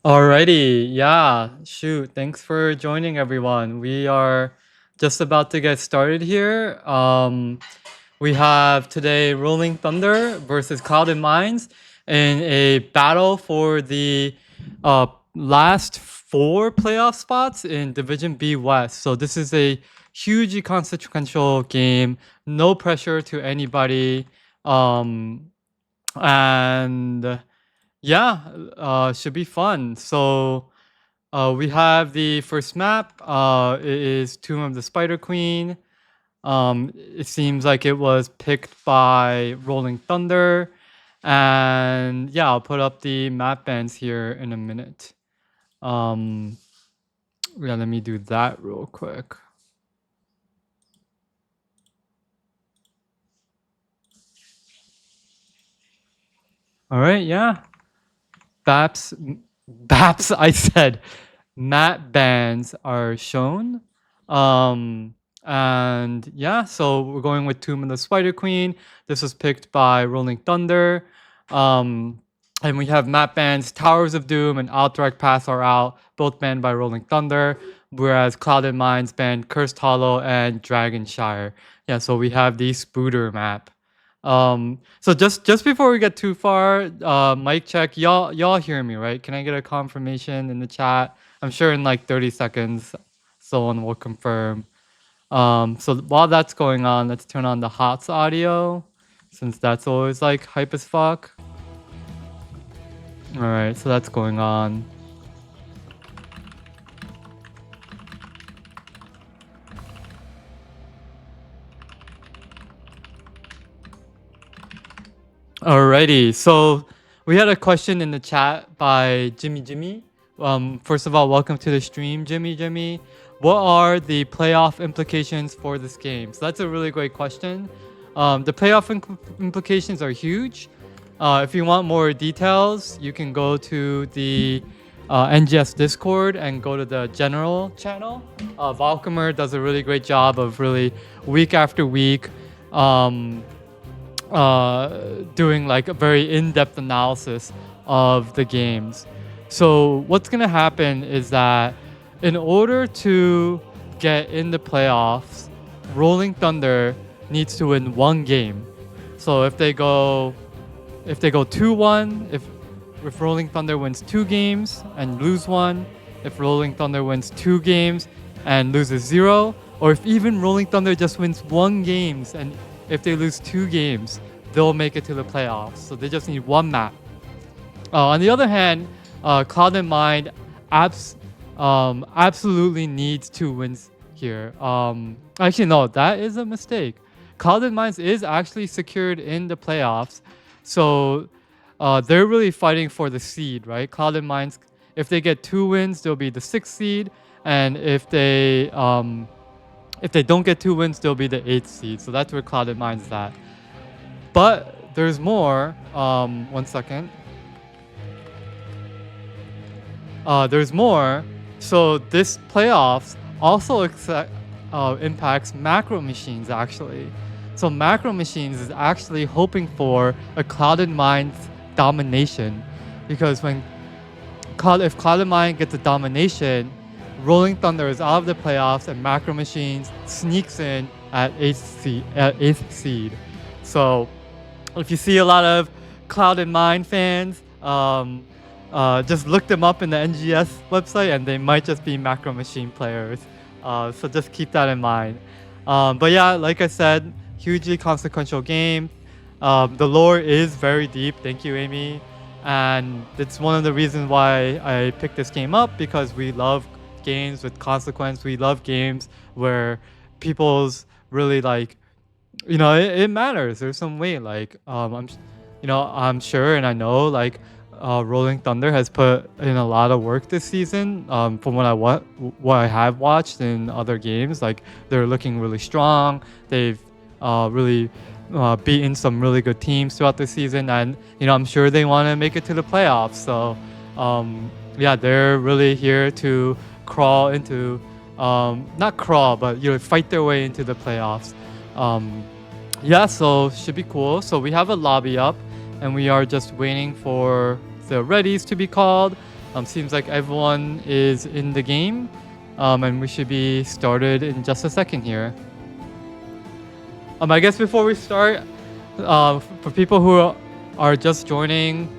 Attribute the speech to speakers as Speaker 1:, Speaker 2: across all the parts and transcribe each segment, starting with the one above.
Speaker 1: Alrighty, yeah, shoot. Thanks for joining everyone. We are just about to get started here. We have today Rolling Thunder versus Cloud and Mines in a battle for the last four playoff spots in Division B West. So this is a hugely consequential game. No pressure to anybody. And yeah, should be fun. So we have the first map. It is Tomb of the Spider Queen. It seems like it was picked by Rolling Thunder. And yeah, I'll put up the map bands here in a minute. Um, yeah, let me do that real quick. All right, yeah. Baps, Baps, I said map bands are shown. And yeah, so we're going with Tomb of the Spider Queen. This was picked by Rolling Thunder. Um, and we have map bands Towers of Doom and Outright Pass are out, both banned by Rolling Thunder. Whereas Clouded Mines banned Cursed Hollow and Dragonshire. Yeah, so we have the Spooder map. So just before we get too far, mic check. Y'all hear me, right? Can I get a confirmation in the chat? I'm sure in like 30 seconds, someone will confirm. So while that's going on, let's turn on the HOTS audio, since that's always like hype as fuck. All right, so that's going on. Alrighty, so we had a question in the chat by Jimmy. First of all, welcome to the stream, Jimmy. What are the playoff implications for this game? So that's a really great question. The playoff implications are huge. If you want more details, you can go to the NGS Discord and go to the general channel. Valkymer does a really great job of really week after week. Doing like a very in-depth analysis of the games. So what's gonna happen is that in order to get in the playoffs, Rolling Thunder needs to win one game. So if they go 2-1, if Rolling Thunder wins 2 games and lose 1, if Rolling Thunder wins 2 games and loses 0, or if even Rolling Thunder just wins 1 games and if they lose 2 games, they'll make it to the playoffs. So they just need one map. On the other hand, Cloud and Mind absolutely needs 2 wins here. Actually, no, that is a mistake. Cloud and Mines is actually secured in the playoffs. So they're really fighting for the seed, right? Cloud and Mines, if they get 2 wins, they'll be the 6th seed. And if they don't get 2 wins, they'll be the 8th seed. So that's where Cloud and Mines is at. But there's more. One second. There's more. So this playoffs also impacts Macro Machines actually. So Macro Machines is actually hoping for a Clouded Minds domination, because if Clouded Mind gets a domination, Rolling Thunder is out of the playoffs and Macro Machines sneaks in at 8th seed. So if you see a lot of Clouded Mind fans, just look them up in the NGS website and they might just be Macro Machine players. So just keep that in mind. But yeah, like I said, hugely consequential game. The lore is very deep. Thank you, Amy. And it's one of the reasons why I picked this game up, because we love games with consequence. We love games where people's really like, it matters. There's some weight. Like, I'm sure and I know like Rolling Thunder has put in a lot of work this season. From what I have watched in other games, like they're looking really strong. They've really beaten some really good teams throughout the season, and I'm sure they want to make it to the playoffs. So yeah, they're really here to crawl into not crawl, but fight their way into the playoffs. Yeah, so should be cool. So we have a lobby up and we are just waiting for the readies to be called. Seems like everyone is in the game, and we should be started in just a second here. I guess before we start, for people who are just joining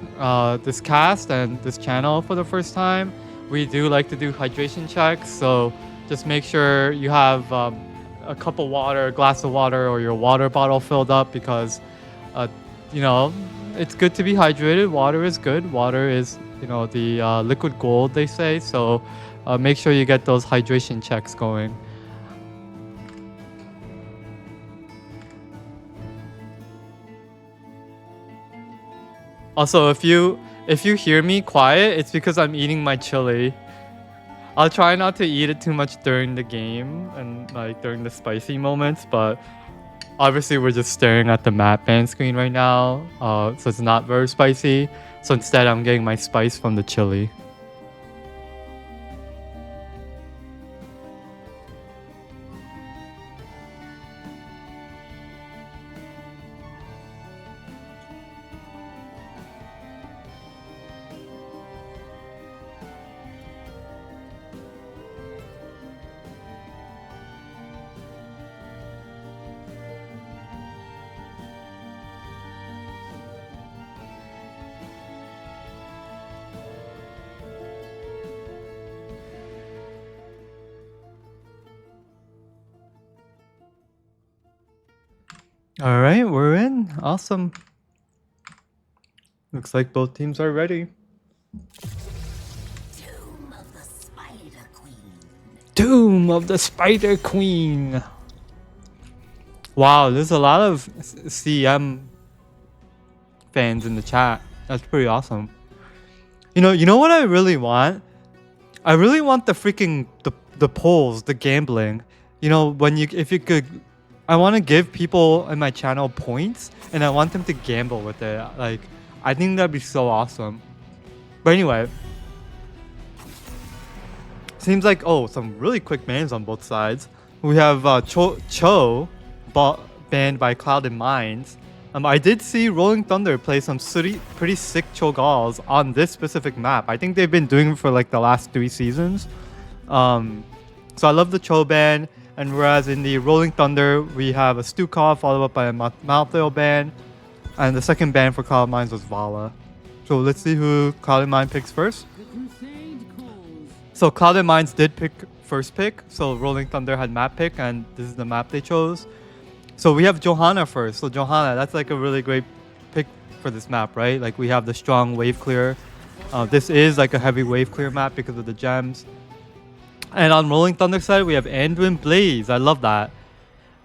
Speaker 1: this cast and this channel for the first time, we do like to do hydration checks. So just make sure you have a cup of water, a glass of water, or your water bottle filled up because, uh, you know, it's good to be hydrated. Water is good. Water is, the liquid gold, they say. So make sure you get those hydration checks going. Also, if you hear me quiet, it's because I'm eating my chili. I'll try not to eat it too much during the game and like during the spicy moments, but obviously we're just staring at the map ban screen right now, so it's not very spicy. So instead, I'm getting my spice from the chili. All right, we're in. Awesome. Looks like both teams are ready.
Speaker 2: Tomb of the Spider Queen.
Speaker 1: Tomb of the Spider Queen. Wow, there's a lot of CM fans in the chat. That's pretty awesome. You know what I really want? I really want the freaking the polls, the gambling. If you could, I want to give people in my channel points, and I want them to gamble with it. Like, I think that'd be so awesome. But anyway, seems like some really quick bans on both sides. We have Cho banned by Clouded Minds. I did see Rolling Thunder play some pretty sick Cho'Galls on this specific map. I think they've been doing it for like the last 3 seasons. So I love the Cho ban. And whereas in the Rolling Thunder, we have a Stukov followed up by a Malthael ban. And the second ban for Clouded Minds was Vala. So let's see who Clouded Mind picks first. So Clouded Minds did pick first pick. So Rolling Thunder had map pick, and this is the map they chose. So we have Johanna first. So Johanna, that's like a really great pick for this map, right? Like we have the strong wave clear. This is like a heavy wave clear map because of the gems. And on Rolling Thunder side, we have Anduin Blaze. I love that.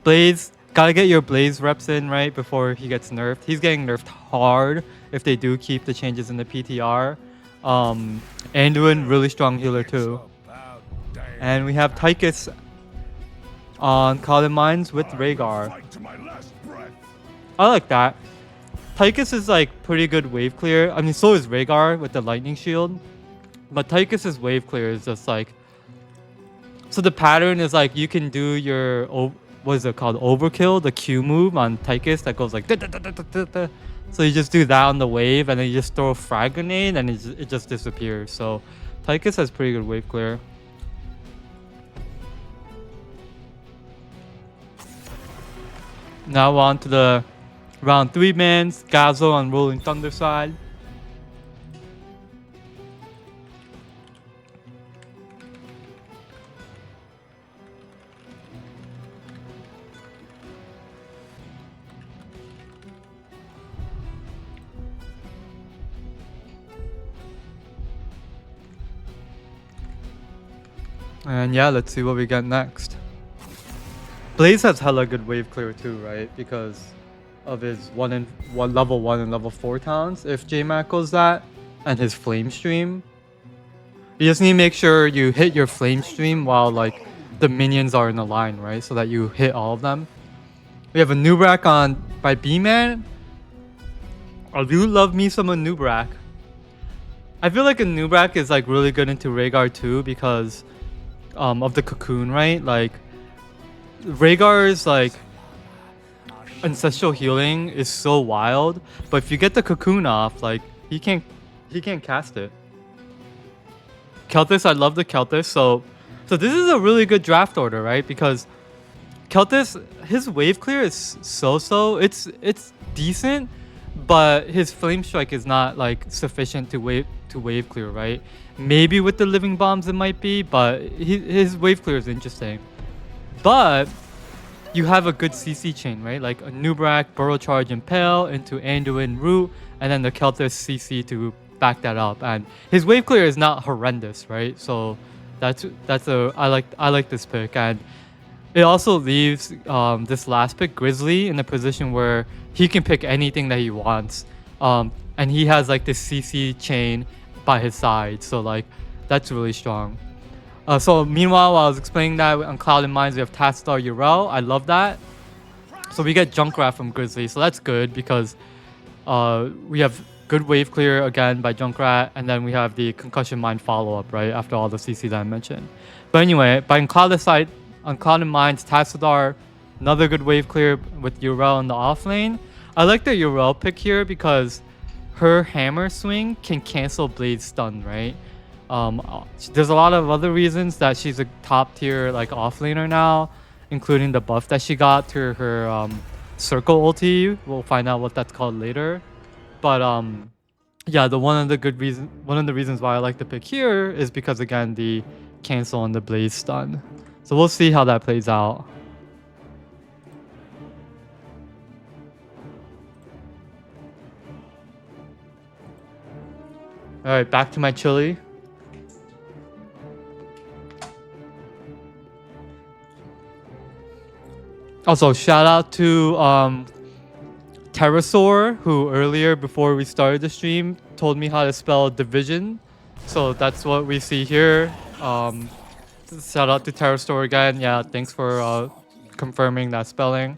Speaker 1: Blaze, gotta get your Blaze reps in, right, before he gets nerfed. He's getting nerfed hard if they do keep the changes in the PTR. Anduin, really strong healer too. And we have Tychus on Clouded Minds with Rhaegar. I like that. Tychus is like pretty good wave clear. I mean, so is Rhaegar with the lightning shield. But Tychus's wave clear is just like... So the pattern is like you can do your... What is it called? Overkill, the Q move on Tychus that goes like... So you just do that on the wave and then you just throw a frag grenade and it just disappears. So Tychus has pretty good wave clear. Now on to the round 3 bans. Gazo on Rolling Thunder side. And yeah, let's see what we get next. Blaze has hella good wave clear too, right? Because of his level 1 and level 4 talents. If JMac goes that, and his flame stream, you just need to make sure you hit your flame stream while like the minions are in a line, right? So that you hit all of them. We have a Nubrak on by B-Man. I do love me some Nubrak. I feel like a Nubrak is like really good into Rhaegar too because of the cocoon, right? Like Rhaegar's like ancestral healing is so wild, but if you get the cocoon off, like he can't cast it. Keltis, I love the Keltis. So this is a really good draft order, right? Because Keltis, his wave clear is so. It's decent, but his flame strike is not like sufficient to wave clear, right? Maybe with the living bombs it might be, but his wave clear is interesting. But you have a good CC chain, right? Like a Nubrak, Burrow Charge, Impale into Anduin Root, and then the Keltis CC to back that up. And his wave clear is not horrendous, right? So that's I like this pick, and it also leaves this last pick Grizzly in a position where he can pick anything that he wants, and he has like this CC chain by his side, so like that's really strong. So meanwhile, while I was explaining that on Cloud and Mines, we have Tastar Urel. I love that. So we get Junkrat from Grizzly, so that's good because we have good wave clear again by Junkrat, and then we have the Concussion Mine follow-up, right, after all the CC that I mentioned. But anyway, by Cloud side, on Cloud and Mines, Tassadar, another good wave clear with Urel in the off lane. I like the Urel pick here because her hammer swing can cancel Blade's stun, right? There's a lot of other reasons that she's a top tier like offlaner now, including the buff that she got to her circle ulti. We'll find out what that's called later. But yeah, one of the reasons why I like the pick here is because again the cancel on the Blaze stun. So we'll see how that plays out. All right, back to my chili. Also, shout out to Pterosaur, who earlier before we started the stream told me how to spell division. So that's what we see here. Shout out to Pterosaur again. Yeah, thanks for confirming that spelling.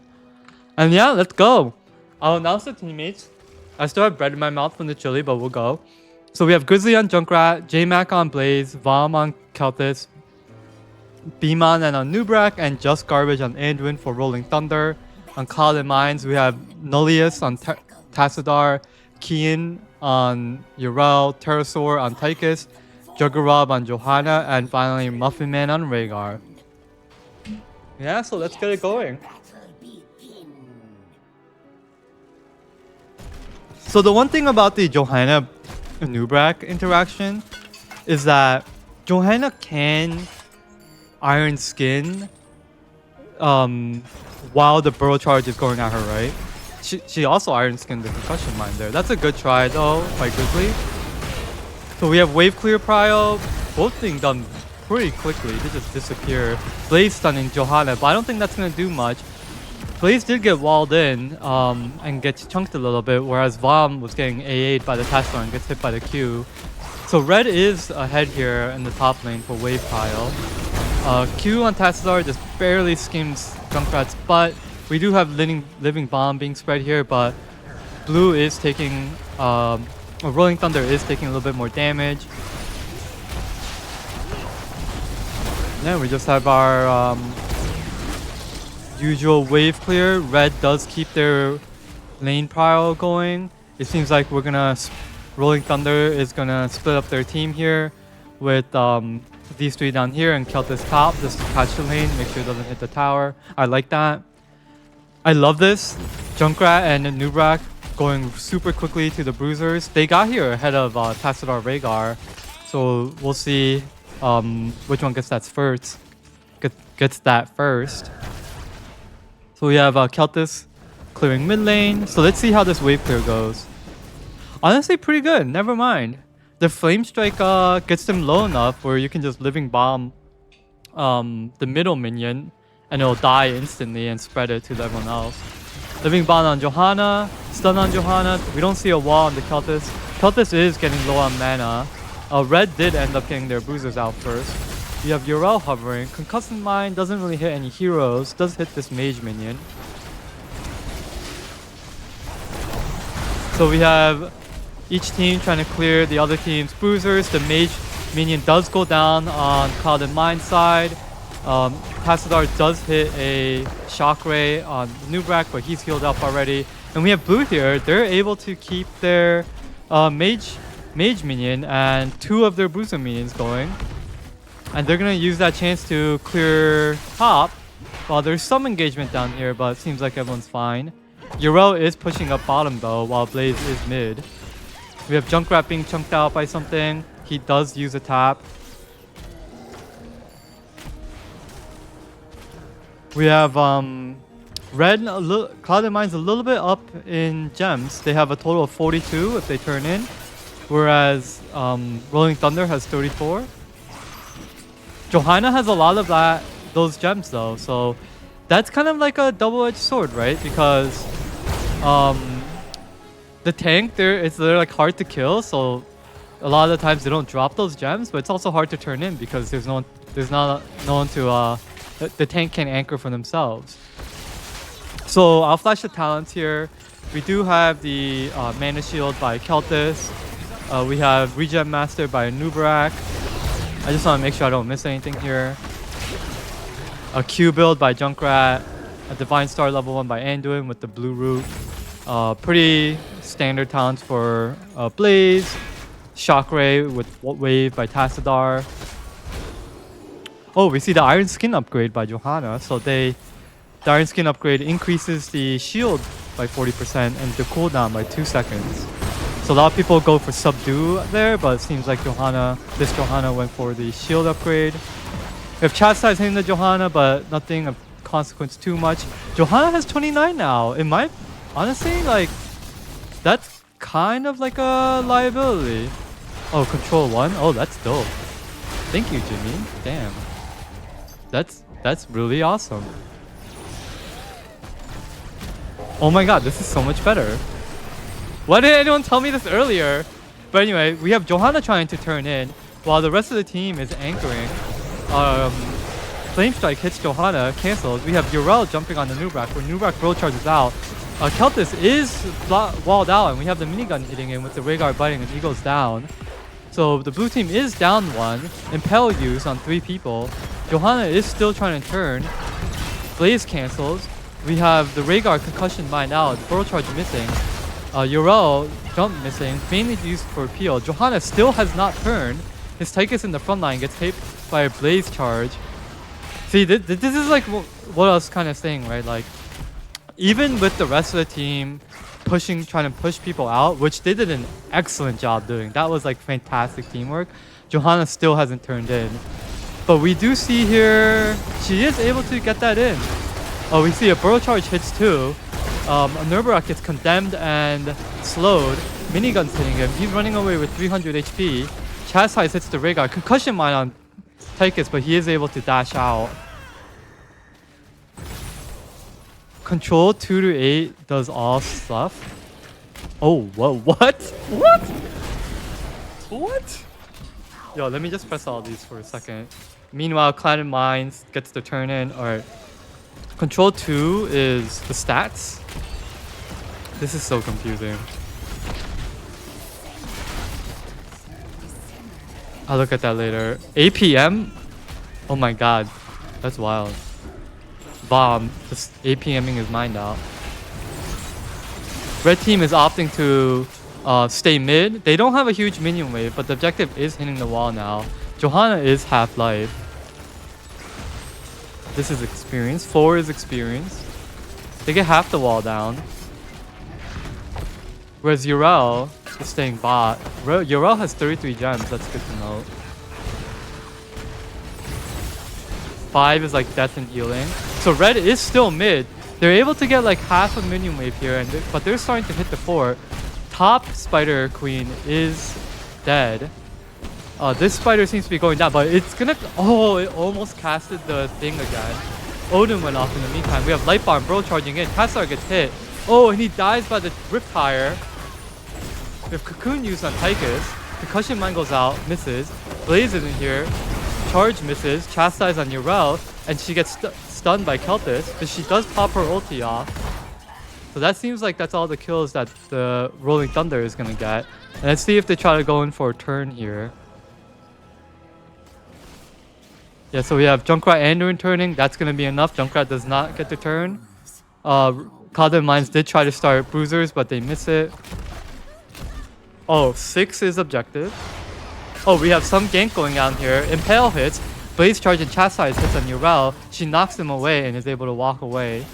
Speaker 1: And yeah, let's go. I'll announce the teammates. I still have bread in my mouth from the chili, but we'll go. So we have Grizzly on Junkrat, J-Mac on Blaze, Vom on Keltis, Beamon and on Nubrak, and Just Garbage on Anduin for Rolling Thunder. On Cloud and Mines, we have Nullius on Tassadar, Kian on Urel, Pterosaur on Tychus, Juggerab on Johanna, and finally Muffin Man on Rhaegar. Yeah, so let's get it going. So the one thing about the Johanna Nubrak interaction is that Johanna can Iron Skin while the Burrow Charge is going at her, right? She also Iron Skinned the Concussion Mine there. That's a good try though by Grizzly. So we have Wave Clear Prio, both being done pretty quickly. They just disappear. Blaze stunning Johanna, but I don't think that's gonna do much. Blaze did get walled in and gets chunked a little bit, whereas Vom was getting AA'd by the Tassadar and gets hit by the Q. So red is ahead here in the top lane for Wave Pile. Q on Tassadar just barely skims Junkrat's butt. We do have living bomb being spread here, but blue is taking Rolling Thunder is taking a little bit more damage. Then we just have our usual wave clear. Red does keep their lane pile going. It seems like we're gonna Rolling Thunder is gonna split up their team here with these three down here and Keltis top just to catch the lane, make sure it doesn't hit the tower. I like that. I love this. Junkrat and Nubrak going super quickly to the bruisers. They got here ahead of Tassadar Rhaegar, so we'll see which one gets that first. Gets that first. So we have Keltis clearing mid lane. So let's see how this wave clear goes. Honestly, pretty good. Never mind. The Flame Strike gets them low enough where you can just Living Bomb the middle minion and it'll die instantly and spread it to everyone else. Living Bomb on Johanna, stun on Johanna. We don't see a wall on the Keltis. Keltis is getting low on mana. Red did end up getting their bruisers out first. You have Urel hovering. Concussive Mine doesn't really hit any heroes. Does hit this mage minion. So we have each team trying to clear the other team's bruisers. The mage minion does go down on Cloud and Mine side. Tassadar does hit a shock ray on Nubrak, but he's healed up already. And we have blue here. They're able to keep their mage mage minion and 2 of their bruiser minions going. And they're gonna use that chance to clear top. Well, there's some engagement down here, but it seems like everyone's fine. Uro is pushing up bottom though, while Blaze is mid. We have Junkrat being chunked out by something. He does use a tap. We have Red, Cloud & Mine's a little bit up in gems. They have a total of 42 if they turn in. Whereas Rolling Thunder has 34. Johanna has a lot of those gems though. So that's kind of like a double-edged sword, right? Because the tank they're like hard to kill, so a lot of the times they don't drop those gems, but it's also hard to turn in because there's not no one to the tank can anchor for themselves. So I'll flash the talents here. We do have the Mana Shield by Keltis. We have Regen Master by Nubarak. I just want to make sure I don't miss anything here. A Q build by Junkrat. A Divine Star level 1 by Anduin with the blue root. Pretty standard talents for Blaze. Shockray with Wave by Tassadar. Oh, we see the Iron Skin upgrade by Johanna. So the Iron Skin upgrade increases the shield by 40% and the cooldown by 2 seconds. So a lot of people go for Subdue there, but it seems like this Johanna went for the shield upgrade. We have Chastise hitting the Johanna, but nothing of consequence too much. Johanna has 29 now. It might, honestly, like, that's kind of like a liability. Oh, control 1? Oh, that's dope. Thank you, Jimmy. Damn. That's really awesome. Oh my god, this is so much better. Why didn't anyone tell me this earlier? But anyway, we have Johanna trying to turn in while the rest of the team is anchoring. Flame Strike hits Johanna, cancels. We have Yrel jumping on the Nubrak, where Nubrak roll charges out. Keltis is walled out, and we have the minigun hitting him with the Rhaegar biting, and he goes down. So the blue team is down 1. Impel use on 3 people. Johanna is still trying to turn. Blaze cancels. We have the Rhaegar concussion mined out, Burrow Charge missing. Yrel jump missing, mainly used for peel. Johanna still has not turned. His Tychus in the front line gets hit by a Blaze charge. See, this is like what I was kind of saying, right? Like, even with the rest of the team trying to push people out, which they did an excellent job doing. That was like fantastic teamwork. Johanna still hasn't turned in. But we do see here, she is able to get that in. Oh, we see a Burrow Charge hits too. Nurbarak gets condemned and slowed. Minigun's hitting him. He's running away with 300 HP. Chastise hits the Rhaegar. Concussion mine on Tychus, but he is able to dash out. Control 2 to 8 does all stuff. Oh, whoa, what? What? What? Yo, let me just press all these for a second. Meanwhile, Clan and Mines gets the turn in. Alright. Control 2 is the stats. This is so confusing. I'll look at that later. APM? Oh my god. That's wild. Bomb. Just APMing his mind out. Red team is opting to stay mid. They don't have a huge minion wave, but the objective is hitting the wall now. Johanna is half-life. This is experience. 4 is experience. They get half the wall down. Whereas Yrel is staying bot. Yrel has 33 gems. That's good to know. 5 is like death and healing. So red is still mid. They're able to get like half a minion wave here, but they're starting to hit the fort. Top Spider Queen is dead. This spider seems to be going down, but it's gonna... Oh, it almost casted the thing again. Odin went off in the meantime. We have Lightbomb, Bro charging in. Tassar gets hit. Oh, and he dies by the Riptire. We have Cocoon used on Tychus. Concussion Mine goes out, misses. Blaze is in here. Charge misses. Chastise on Yrel. And she gets stunned by Keltis, but she does pop her ulti off. So that seems like that's all the kills that the Rolling Thunder is gonna get. And let's see if they try to go in for a turn here. Yeah, so we have Junkrat Anduin turning. That's going to be enough. Junkrat does not get the turn. Cloud & Mines did try to start Bruisers, but they miss it. Oh, 6 is objective. Oh, we have some gank going on here. Impale hits. Blaze Charge and Chastise hits on Urel. She knocks him away and is able to walk away.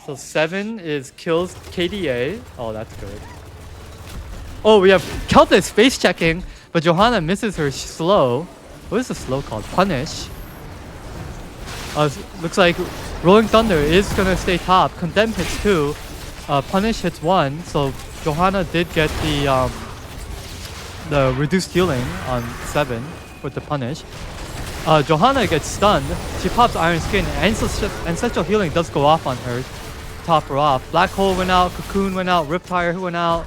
Speaker 1: So 7 is kills KDA. Oh, that's good. Oh, we have Keltis face checking, but Johanna misses her slow. What is the slow called? Punish. Looks like Rolling Thunder is gonna stay top. Condemn hits 2. Punish hits 1. So Johanna did get the reduced healing on 7 with the punish. Johanna gets stunned. She pops Iron Skin. Ancestral Healing does go off on her. Top her off. Black Hole went out. Cocoon went out. Riptire went out.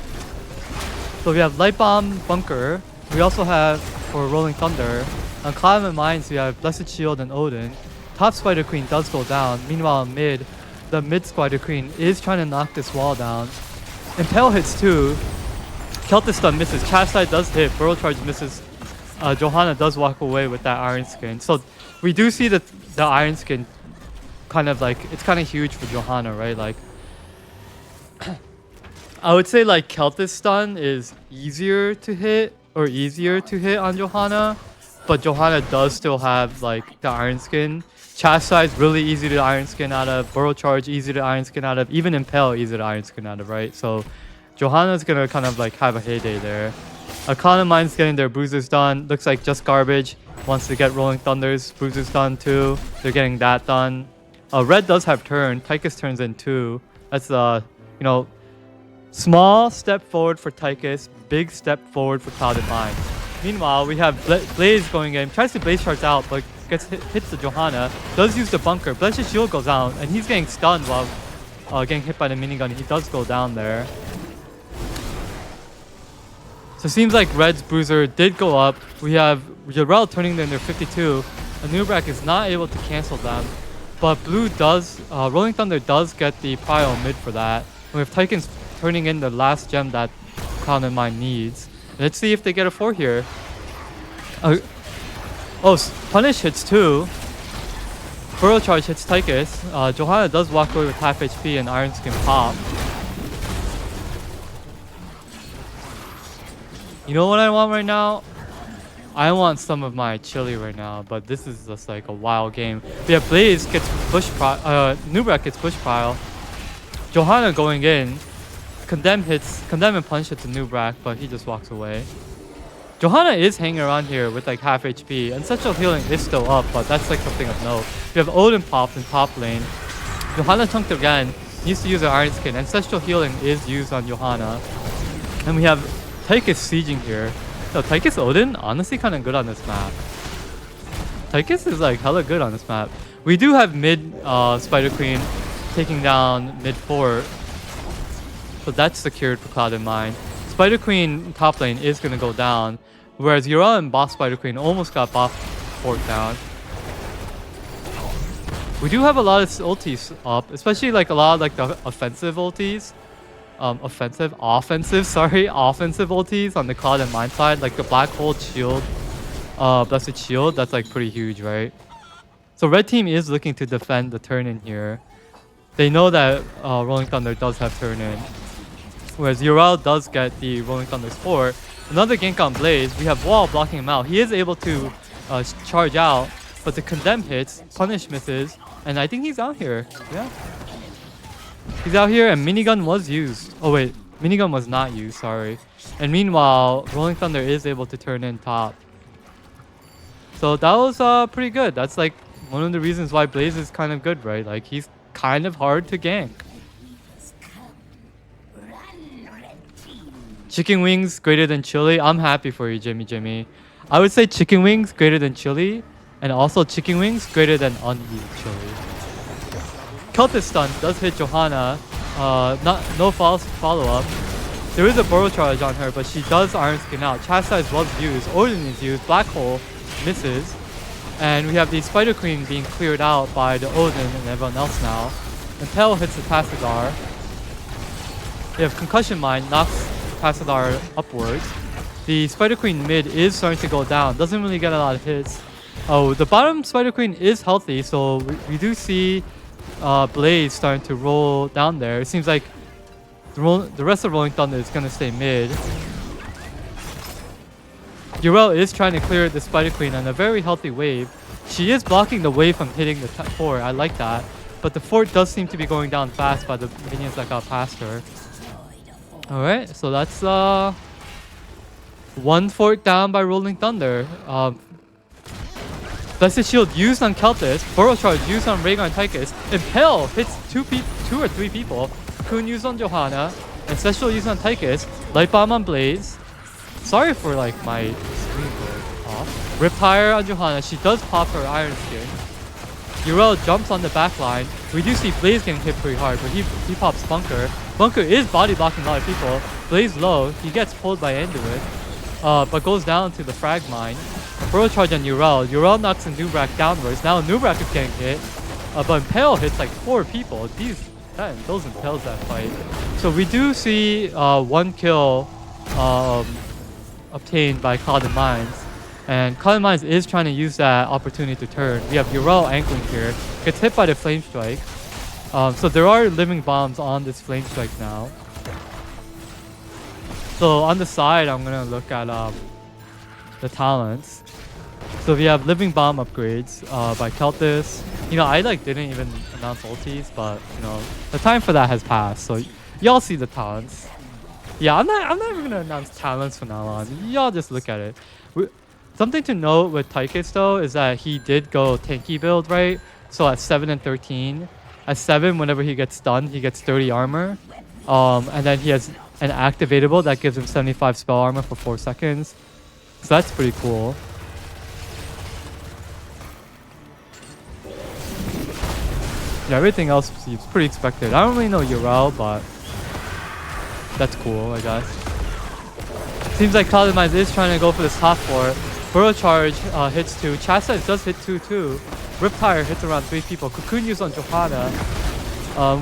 Speaker 1: So we have Light Bomb, Bunker. We also have, for Rolling Thunder, on Cloud and Mines we have Blessed Shield and Odin. Top Spider Queen does go down. Meanwhile mid, the mid Spider Queen is trying to knock this wall down. Impale hits 2. Keltis Stun misses. Chastise does hit. Burrow Charge misses. Johanna does walk away with that Iron Skin. So we do see that the Iron Skin kind of like, it's kind of huge for Johanna, right? Like, I would say like Keltis Stun is easier to hit on Johanna, but Johanna does still have like the Iron Skin. Chastise really easy to Iron Skin out of. Burrow Charge easy to Iron Skin out of. Even Impale easy to Iron Skin out of, right? So Johanna's gonna kind of like have a heyday there. Cloud and Mine's getting their bruises done. Looks like Just Garbage wants to get Rolling Thunder's bruises done too. They're getting that done. Red does have turn. Tychus turns in 2. That's you know, small step forward for Tychus, big step forward for Cloud and Mine. Meanwhile, we have Blaze going in. Tries to Blaze Charge out, but hits the Johanna. Does use the bunker. Blessed Shield goes out, and he's getting stunned while getting hit by the minigun. He does go down there. So it seems like Red's Bruiser did go up. We have Jarrell turning in their 52. Anubrak is not able to cancel them. But Blue does, Rolling Thunder does get the prio mid for that. And with Tychus turning in the last gem that Cloud and Mine needs. Let's see if they get a 4 here. Punish hits 2. Burrow Charge hits Tychus. Johanna does walk away with half HP and Iron Skin pop. You know what I want right now? I want some of my chili right now, but this is just like a wild game. We have Blaze gets push Nubrak gets push pile. Johanna going in. Condemn and Punch hits the Nubrak, but he just walks away. Johanna is hanging around here with like half HP. Ancestral Healing is still up, but that's like something of note. We have Odin popped in top lane. Johanna chunked again. Needs to use her Iron Skin. Ancestral Healing is used on Johanna. And we have Tychus sieging here. So Tychus Odin, honestly kind of good on this map. Tychus is like hella good on this map. We do have mid Spider Queen taking down mid 4. So that's secured for Cloud and Mine. Spider Queen top lane is going to go down. Whereas Ura and boss Spider Queen almost got boss fort down. We do have a lot of ultis up. Especially like a lot of like the offensive ultis. Offensive ultis on the Cloud and Mine side, like the Black Hole Shield, Blessed Shield, that's like pretty huge, right? So red team is looking to defend the turn in here. They know that Rolling Thunder does have turn in. Whereas Urel does get the Rolling Thunder's 4. Another gank on Blaze, we have Wall blocking him out. He is able to charge out, but the Condemn hits, Punish misses, and I think he's out here, yeah. He's out here and minigun was used. Oh wait, minigun was not used, sorry. And meanwhile, Rolling Thunder is able to turn in top. So that was pretty good. That's like one of the reasons why Blaze is kind of good, right? Like he's kind of hard to gank. Chicken wings greater than chili. I'm happy for you, Jimmy. I would say chicken wings greater than chili, and also chicken wings greater than uneaten chili. Keltis Stun does hit Johanna. No follow-up. There is a Burrow Charge on her, but she does Iron Skin out. Chastise was used. Odin is used. Black Hole misses. And we have the Spider Queen being cleared out by the Odin and everyone else now. Impale hits the Passadar. We have Concussion Mine, knocks Passadar upwards. The Spider Queen mid is starting to go down. Doesn't really get a lot of hits. Oh, the bottom Spider Queen is healthy, so we do see Blaze starting to roll down there. It seems like The rest of Rolling Thunder is gonna stay mid. Yrel is trying to clear the Spider Queen on a very healthy wave. She is blocking the wave from hitting the fort. I like that. But the fort does seem to be going down fast by the minions that got past her. Alright, so that's one fort down by Rolling Thunder. Blessed Shield used on Keltis, Burrow Charge used on Rhaegar and Tychus, Impale hits two or three people, Cocoon used on Johanna, Ancestral used on Tychus, Light Bomb on Blaze. Sorry for like my screen going off. Riptire on Johanna, she does pop her Iron Skin. Yrel jumps on the back line. We do see Blaze getting hit pretty hard, but he pops Bunker. Bunker is body blocking a lot of people. Blaze low, he gets pulled by Anduin, but goes down to the frag mine. Burrow Charge on Yrel. Yrel knocks a Nubrak downwards. Now Nubrak is getting hit, but Impale hits like 4 people. Those Impales that fight. So we do see 1 kill obtained by Cloud and Mines. And Cloud and Mines is trying to use that opportunity to turn. We have Yrel angling here. Gets hit by the Flame Strike. So there are living bombs on this Flame Strike now. So on the side, I'm going to look at the talents. So we have living bomb upgrades by Keltis. You know, I like didn't even announce ultis, but you know, the time for that has passed. So y'all see the talents. Yeah, I'm not even gonna announce talents from now on. Y'all just look at it. Something to note with Tychus though is that he did go tanky build, right? So at 7 and 13, at 7, whenever he gets stunned, he gets 30 armor. And then he has an activatable that gives him 75 spell armor for 4 seconds. So that's pretty cool. Yeah, everything else seems pretty expected. I don't really know Yrel, but that's cool, I guess. Seems like Cloud and Mines is trying to go for this top fort. Burrow Charge hits 2. Chastise does hit 2 too. Riptire hits around 3 people. Cocoon used on Johanna.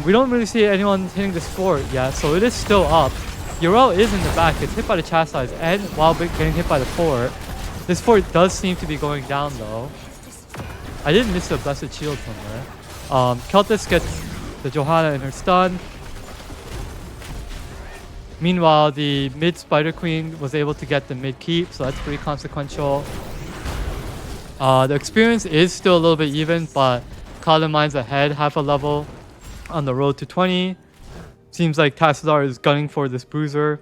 Speaker 1: We don't really see anyone hitting this fort yet, so it is still up. Yrel is in the back. Gets hit by the Chastise and while getting hit by the fort. This fort does seem to be going down though. I did miss the Blessed Shield somewhere. Keltis gets the Johanna in her stun. Meanwhile, the mid Spider Queen was able to get the mid keep, so that's pretty consequential. The experience is still a little bit even, but Cloud and Mines ahead, half a level on the road to 20. Seems like Tassadar is gunning for this Bruiser,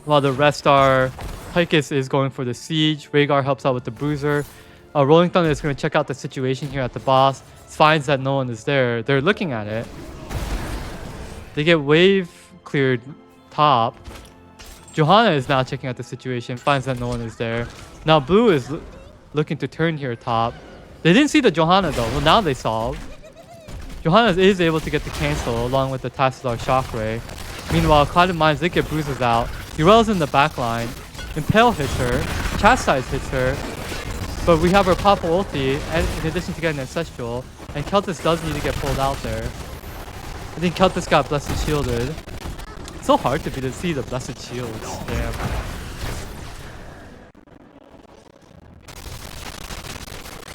Speaker 1: while the rest are... Tychus is going for the Siege. Rhaegar helps out with the Bruiser. Rolling Thunder is going to check out the situation here at the boss. Finds that no one is there. They're looking at it. They get wave cleared top. Johanna is now checking out the situation. Finds that no one is there. Now Blue is looking to turn here top. They didn't see the Johanna though. Well, now they saw. Johanna is able to get the cancel along with the Tassadar Shockray. Meanwhile, Cloud and Mines did get bruises out. Yrel's in the back line. Impale hits her. Chastise hits her. But we have our Papa ulti, and in addition to getting Ancestral. And Keltis does need to get pulled out there. I think Keltis got Blessed Shielded. It's so hard to see the Blessed Shields. Damn.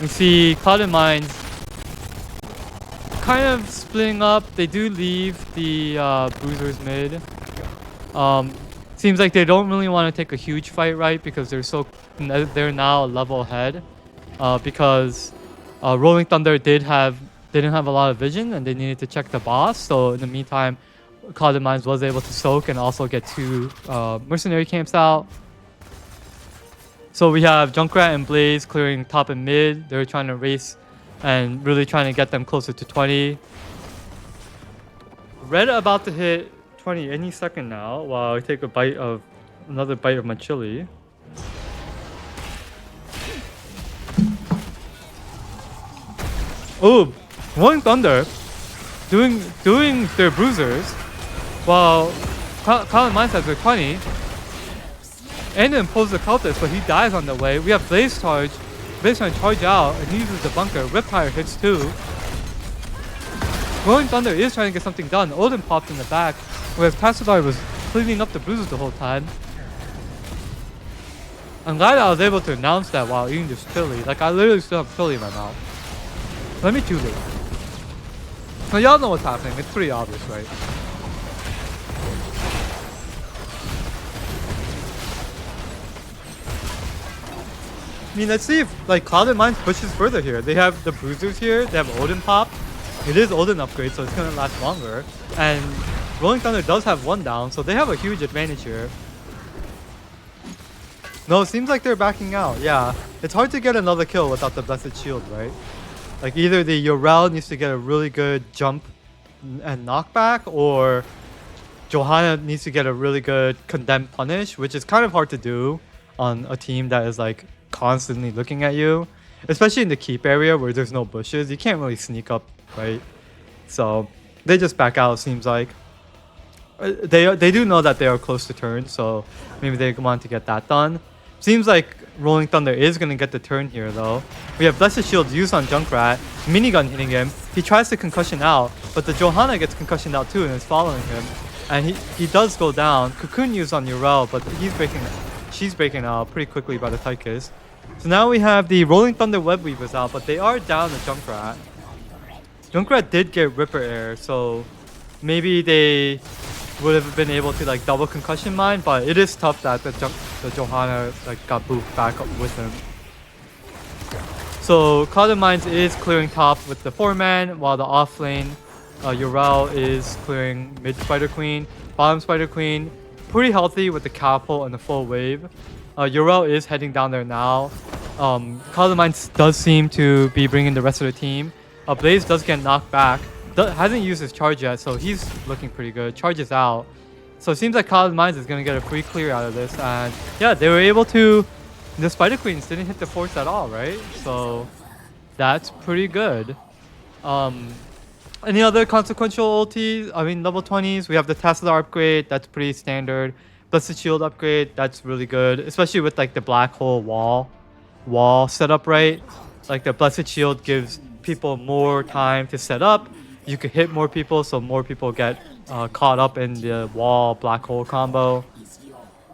Speaker 1: We see Cloud and Mines kind of splitting up. They do leave the Bruisers mid. Seems like they don't really want to take a huge fight, right? Because they're now a level ahead. Because Rolling Thunder didn't have a lot of vision and they needed to check the boss. So in the meantime, Cloud and Mines was able to soak and also get 2 mercenary camps out. So we have Junkrat and Blaze clearing top and mid. They're trying to race and really trying to get them closer to 20. Red about to hit 20 any second now while I take another bite of my chili. Oh, Rolling Thunder doing their bruisers while Cloud and Mines has their 20. And then pulls the Cultist, but he dies on the way. We have Blaze Charge. Blaze trying to charge out and he uses the bunker. Riptire hits 2. Rolling Thunder is trying to get something done. Odin popped in the back, whereas Tassadar was cleaning up the bruises the whole time. I'm glad I was able to announce that while eating this chili. Like, I literally still have chili in my mouth. Let me choose it. Now, y'all know what's happening. It's pretty obvious, right? I mean, let's see if like Clouded Minds pushes further here. They have the bruisers here. They have Odin pop. It is Odin upgrade, so it's gonna last longer. And Rolling Thunder does have one down, so they have a huge advantage here. No, it seems like they're backing out. Yeah, it's hard to get another kill without the Blessed Shield, right? Like either the Yorel needs to get a really good jump and knockback, or Johanna needs to get a really good condemn punish, which is kind of hard to do on a team that is like constantly looking at you, especially in the keep area where there's no bushes. You can't really sneak up, right? So they just back out. Seems like they do know that they are close to turn, so maybe they want to get that done. Seems like Rolling Thunder is gonna get the turn here though. We have Blessed Shield used on Junkrat, minigun hitting him. He tries to concussion out, but the Johanna gets concussioned out too and is following him. And he does go down. Cocoon used on Urel, but she's breaking out pretty quickly by the Tychus. So now we have the Rolling Thunder Web Weavers out, but they are down to Junkrat. Junkrat did get Ripper Air, so maybe they would have been able to like double concussion mine, but it is tough that the Johanna like got booped back up with him. So Clouded Mines is clearing top with the 4-man, while the off lane Urel is clearing mid Spider Queen, bottom Spider Queen, pretty healthy with the catapult and the full wave. Urel is heading down there now. Clouded Mines does seem to be bringing the rest of the team. Blaze does get knocked back. Hasn't used his charge yet, so he's looking pretty good. Charges out. So it seems like Clouded Mines is going to get a free clear out of this. And yeah, they were able to... The Spider Queens didn't hit the force at all, right? So that's pretty good. Any other consequential ultis? I mean, level 20s. We have the Tassadar upgrade. That's pretty standard. Blessed Shield upgrade. That's really good. Especially with like the black hole wall setup, right? Like the Blessed Shield gives people more time to set up. You could hit more people, so more people get caught up in the wall black hole combo.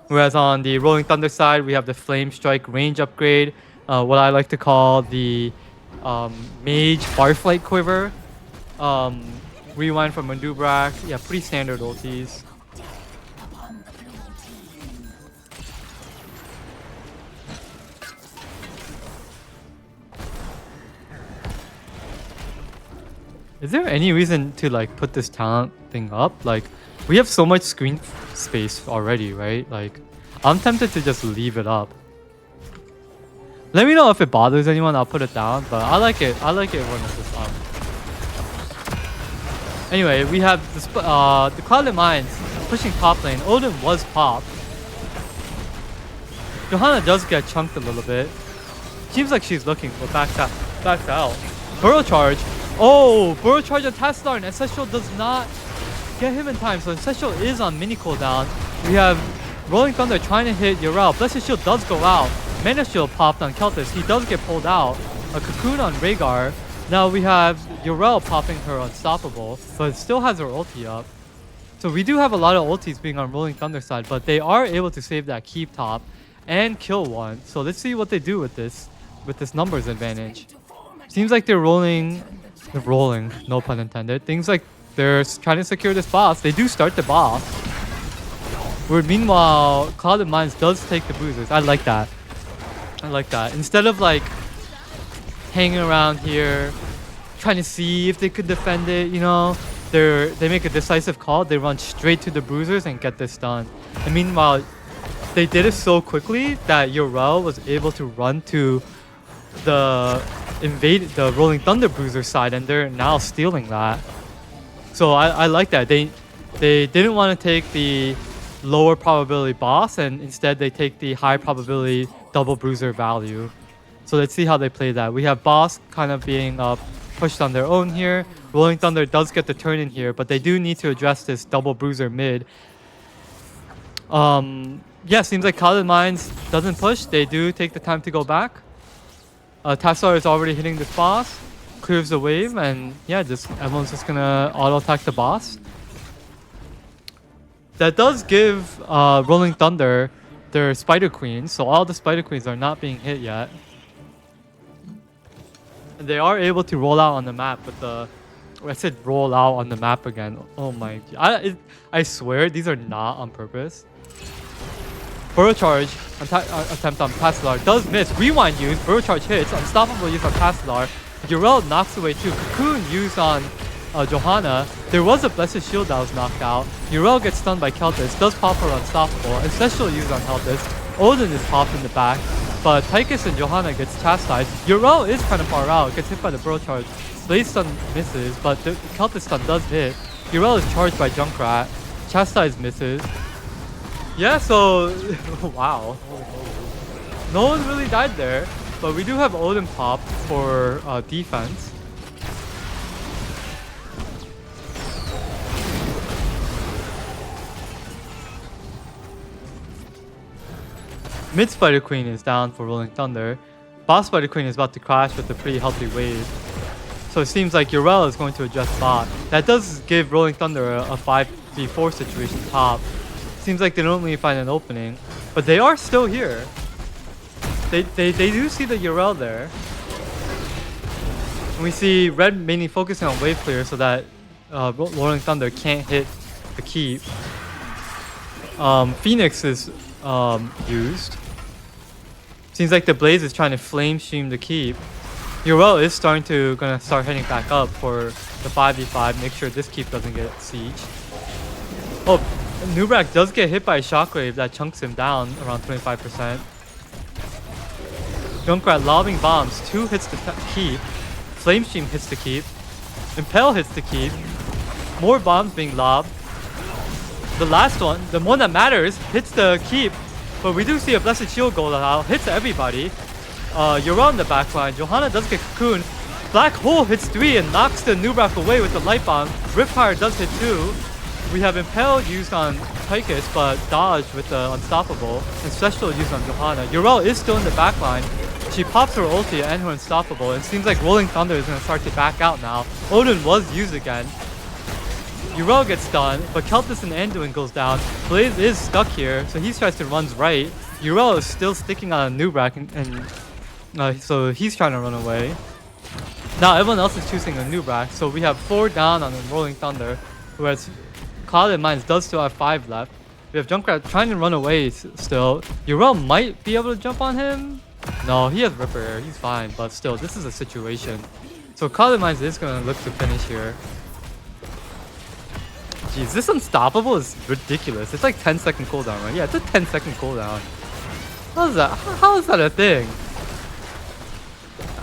Speaker 1: Whereas on the Rolling Thunder side, we have the Flame Strike range upgrade, what I like to call the Mage Farflight Quiver. Rewind from Mandubrak. Yeah, pretty standard ultis. Is there any reason to like put this talent thing up? Like, we have so much screen space already, right? Like, I'm tempted to just leave it up. Let me know if it bothers anyone. I'll put it down, but I like it. I like it when it's up. Anyway, we have the Clouded Mines pushing top lane. Odin was popped. Johanna does get chunked a little bit. Seems like she's looking, but backs out. Burrow charge. Oh, Burrow charge on Tassadar, and Ancestral does not get him in time, so Ancestral is on mini cooldown. We have Rolling Thunder trying to hit Urel. Blessed Shield does go out. Mana Shield popped on Keltis. He does get pulled out. A Cocoon on Rhaegar. Now we have Urel popping her Unstoppable, but still has her ulti up. So we do have a lot of ultis being on Rolling Thunder side, but they are able to save that keep top and kill one. So let's see what they do with this numbers advantage. Seems like they're rolling, no pun intended. Things like they're trying to secure this boss. They do start the boss. Where meanwhile, Clouded Mines does take the bruisers. I like that. Instead of like hanging around here, trying to see if they could defend it, you know, they make a decisive call. They run straight to the bruisers and get this done. And meanwhile, they did it so quickly that Urel was able to run to the Rolling Thunder bruiser side, and they're now stealing that. So I like that. They didn't want to take the lower probability boss, and instead they take the high probability double bruiser value. So let's see how they play that. We have boss kind of being pushed on their own here. Rolling Thunder does get the turn in here, but they do need to address this double bruiser mid. Yeah, seems like Clouded Mines doesn't push. They do take the time to go back. Tassadar is already hitting this boss, clears the wave, and yeah, everyone's just gonna auto attack the boss. That does give Rolling Thunder their Spider Queens, so all the Spider Queens are not being hit yet. And they are able to roll out on the map, but I said roll out on the map again. Oh my! I swear these are not on purpose. Burrow Charge attempt on Passalar does miss. Rewind use, Burrow Charge hits, Unstoppable use on Passalar. Uriel knocks away too. Cocoon used on Johanna. There was a Blessed Shield that was knocked out. Uriel gets stunned by Keltis, does pop her Unstoppable. Ancestral use on Keltis. Odin is popped in the back, but Tychus and Johanna gets chastised. Uriel is kind of far out, gets hit by the Burrow Charge. Blaze stun misses, but the Keltis stun does hit. Uriel is charged by Junkrat. Chastise misses. Yeah, so wow. No one really died there, but we do have Odin pop for defense. Mid Spider Queen is down for Rolling Thunder. Boss Spider Queen is about to crash with a pretty healthy wave. So it seems like Uriel is going to adjust bot. That does give Rolling Thunder a 5v4 situation top. Seems like they don't really find an opening, but they are still here. They do see the Uriel there. And we see Red mainly focusing on wave clear so that Rolling Thunder can't hit the keep. Phoenix is used. Seems like the Blaze is trying to flame stream the keep. Uriel is gonna start heading back up for the 5v5. Make sure this keep doesn't get siege. Oh, Nubrak does get hit by a shockwave that chunks him down around 25%. Junkrat lobbing bombs. 2 hits the keep. Flame stream hits the keep. Impel hits the keep. More bombs being lobbed. The last one, the one that matters, hits the keep. But we do see a Blessed Shield go out. Hits everybody. Uriel in the backline. Johanna does get cocoon. Black Hole hits 3 and knocks the Nubrak away with the light bomb. Ripfire does hit 2. We have Impel used on Tychus, but dodge with the Unstoppable. And Special used on Johanna. Uriel is still in the backline. She pops her ulti and her Unstoppable. It seems like Rolling Thunder is going to start to back out now. Odin was used again. Uriel gets stunned, but Keltis and Anduin goes down. Blaze is stuck here, so he tries to run right. Uriel is still sticking on a Nubrak, and so he's trying to run away. Now everyone else is choosing a Nubrak, so we have 4 down on the Rolling Thunder, whereas Clouded Minds does still have 5 left. We have Junkrat trying to run away still. Uriel might be able to jump on him. No, he has Ripper Air, he's fine, but still, this is a situation. So Clouded Minds is going to look to finish here. Jeez, this Unstoppable is ridiculous. It's like 10-second cooldown, right? Yeah, it's a 10-second cooldown. How is that? How is that a thing?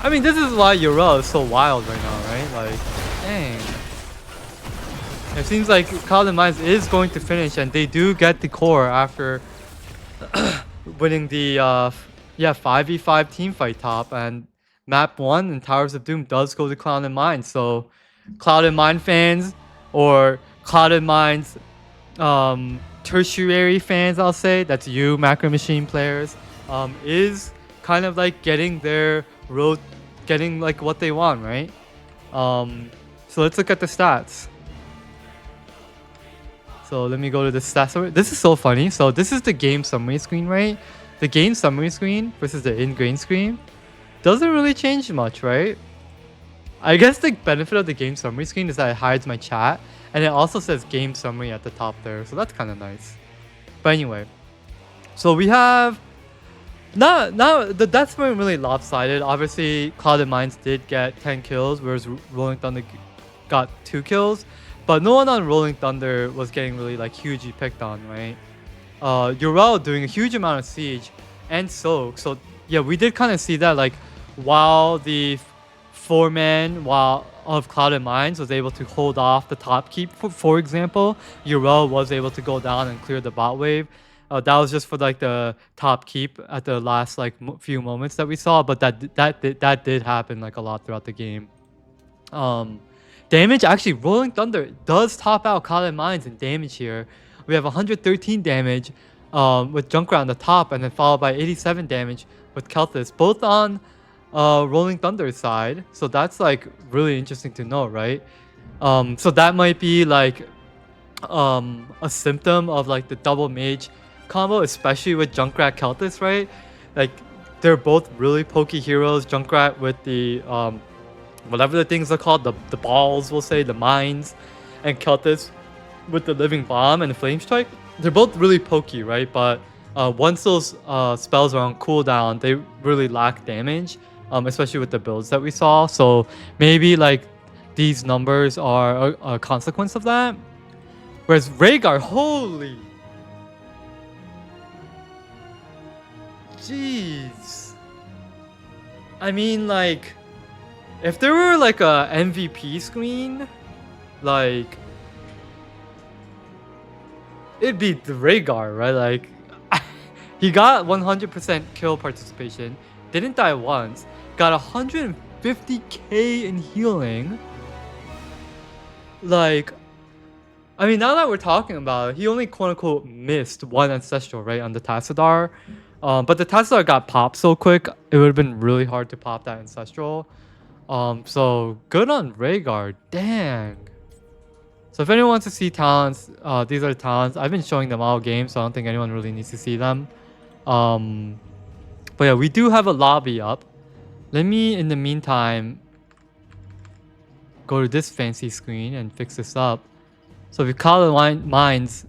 Speaker 1: I mean, this is why Uriel is so wild right now, right? Like, dang. It seems like Cloud & Minds is going to finish, and they do get the core after winning the 5v5 team fight top, and map 1 in Towers of Doom does go to Cloud & Minds. So Cloud & Mind fans, or Cloud & Minds tertiary fans, I'll say, that's you Macro Machine players, is kind of like getting their road, getting like what they want, right? So let's look at the stats. So let me go to the stats. This is so funny. So this is the game summary screen, right? The game summary screen versus the in-game screen doesn't really change much, right? I guess the benefit of the game summary screen is that it hides my chat, and it also says game summary at the top there, so that's kind of nice. But anyway, so we have now the deaths weren't really lopsided. Obviously, Cloud & Minds did get 10 kills, whereas Rolling Thunder got 2 kills. But no one on Rolling Thunder was getting really like hugely picked on, right? Uriel doing a huge amount of siege and soak. So yeah, we did kind of see that, like, while the 4-man of Cloud & Minds was able to hold off the top keep, for example, Uriel was able to go down and clear the bot wave. That was just for like the top keep at the last like few moments that we saw, but that did happen like a lot throughout the game. Damage, actually, Rolling Thunder does top out Cloud & Minds in damage here. We have 113 damage with Junkrat on the top, and then followed by 87 damage with Keltis, both on Rolling Thunder's side. So that's like really interesting to know, right? So that might be like a symptom of like the double mage combo, especially with Junkrat Keltis, right? Like, they're both really pokey heroes. Junkrat with the whatever the things are called, the balls, we'll say, the mines, and Keltis with the living bomb and the flame strike. They're both really pokey, right? But Once those spells are on cooldown, they really lack damage, especially with the builds that we saw. So maybe like these numbers are a consequence of that. Whereas Rhaegar, holy jeez. I mean, like, if there were like a MVP screen, like, it'd be the Rhaegar, right? Like, he got 100% kill participation, didn't die once, got 150k in healing. Like, I mean, now that we're talking about it, he only quote unquote missed one ancestral, right, on the Tassadar. But the Tassadar got popped so quick, it would have been really hard to pop that ancestral. So good on Rhaegar. Dang. So if anyone wants to see talents, these are the talents. I've been showing them all game, so I don't think anyone really needs to see them. Um, but yeah, we do have a lobby up. Let me, in the meantime, go to this fancy screen and fix this up. So we Clouded Minds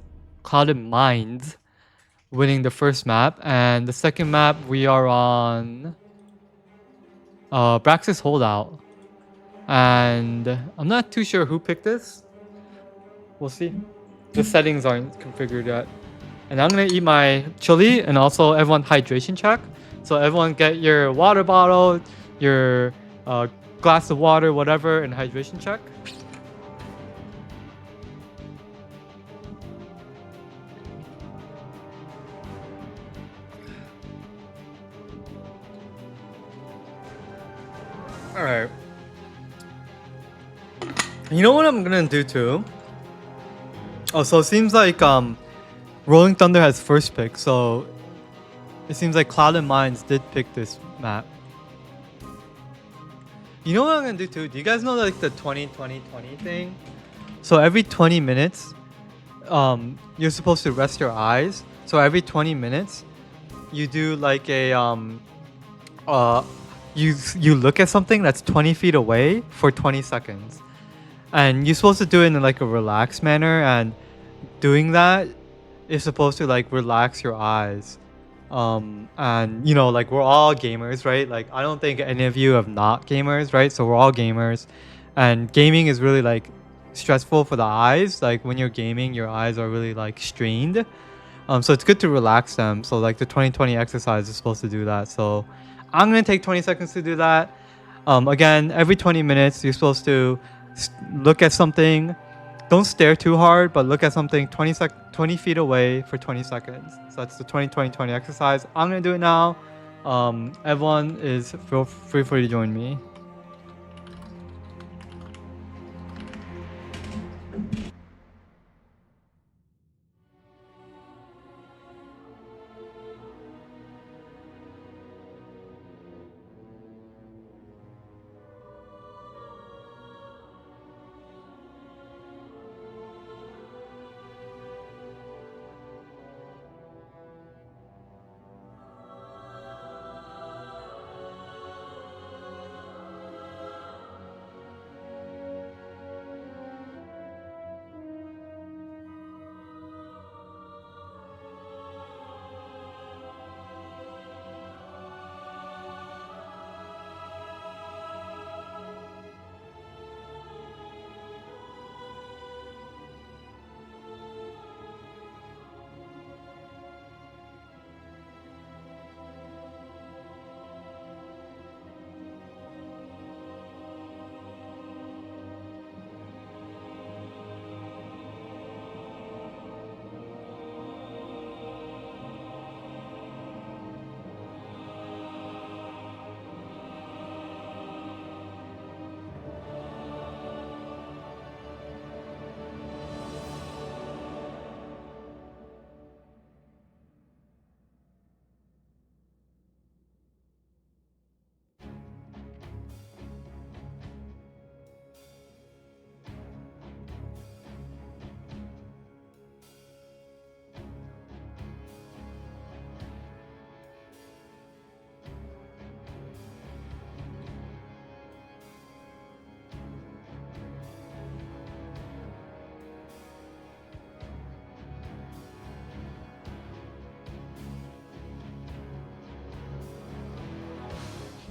Speaker 1: winning the first map, and the second map we are on Braxis Holdout. And I'm not too sure who picked this. We'll see. The settings aren't configured yet. And I'm gonna eat my chili, and also everyone hydration check. So everyone get your water bottle, your glass of water, whatever, and hydration check. All right. You know what I'm gonna do too? Oh, so it seems like Rolling Thunder has first pick, so it seems like Cloud and Mines did pick this map. You know what I'm gonna do too? Do you guys know like the 20-20-20 thing? So every 20 minutes, you're supposed to rest your eyes. So every 20 minutes, you do like a you look at something that's 20 feet away for 20 seconds, and you're supposed to do it in like a relaxed manner. And doing that is supposed to like relax your eyes. And you know, like we're all gamers, right? Like I don't think any of you have not gamers, right? So we're all gamers, and gaming is really like stressful for the eyes. Like when you're gaming, your eyes are really like strained. So it's good to relax them. So like the 2020 exercise is supposed to do that. So I'm gonna take 20 seconds to do that. Again, every 20 minutes you're supposed to look at something. Don't stare too hard, but look at something 20 feet away for 20 seconds. So that's the 20-20-20 exercise. I'm gonna do it now. Everyone is feel free to join me.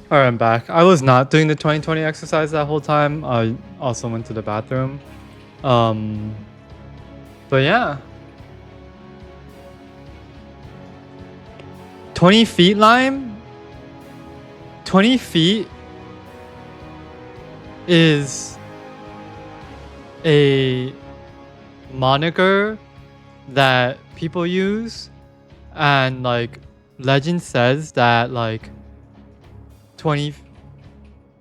Speaker 1: All right, I'm back. I was not doing the 2020 exercise that whole time. I also went to the bathroom. Um, but yeah, 20 feet line. 20 feet is a moniker that people use, and like legend says that like 20.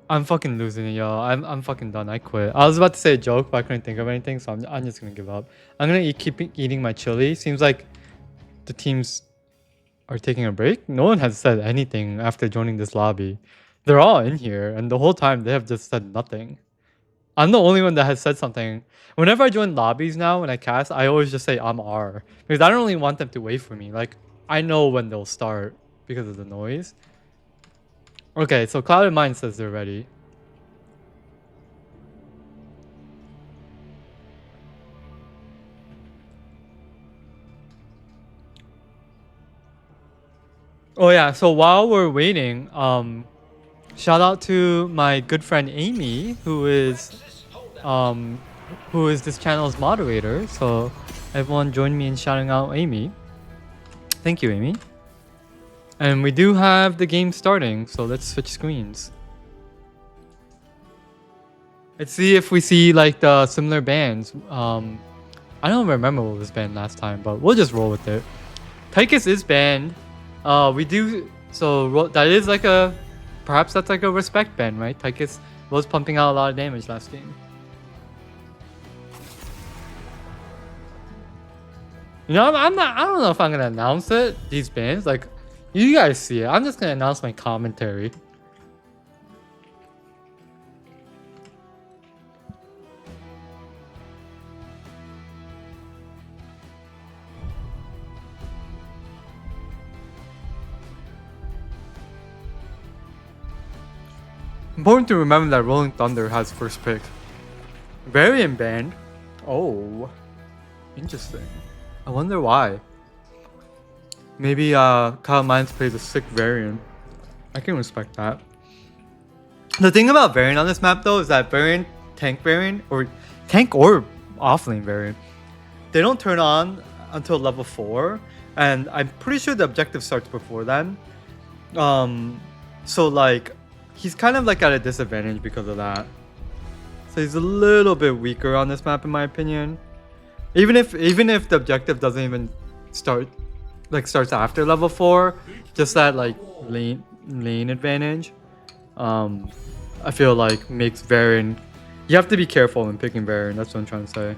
Speaker 1: I'm fucking losing it, yo. I'm fucking done. I quit. I was about to say a joke, but I couldn't think of anything, so I'm just gonna give up. I'm gonna keep eating my chili. Seems like the teams are taking a break. No one has said anything after joining this lobby. They're all in here, and the whole time they have just said nothing. I'm the only one that has said something. Whenever I join lobbies now, when I cast, I always just say I'm R because I don't really want them to wait for me. Like I know when they'll start because of the noise. Okay, so Clouded Mind says they're ready. Oh yeah, so while we're waiting, shout out to my good friend Amy, um, who is this channel's moderator. So everyone join me in shouting out Amy. Thank you, Amy. And we do have the game starting, so let's switch screens. Let's see if we see like the similar bands. I don't remember what was banned last time, but we'll just roll with it. Tychus is banned. We do so that is like a perhaps that's like a respect ban, right? Tychus was pumping out a lot of damage last game. You know, I'm not. I don't know if I'm gonna announce it. These bans, like, you guys see it. I'm just gonna announce my commentary. Important to remember that Rolling Thunder has first pick. Variant banned. Oh, interesting. I wonder why. Maybe Kyle Mines plays a sick variant. I can respect that. The thing about variant on this map though is that tank or offlane variant, they don't turn on until level 4, and I'm pretty sure the objective starts before then. So like he's kind of like at a disadvantage because of that. So he's a little bit weaker on this map in my opinion. Even if the objective doesn't even starts after level 4, just that like lane advantage, I feel like makes Varian. You have to be careful when picking Varian. That's what I'm trying to say.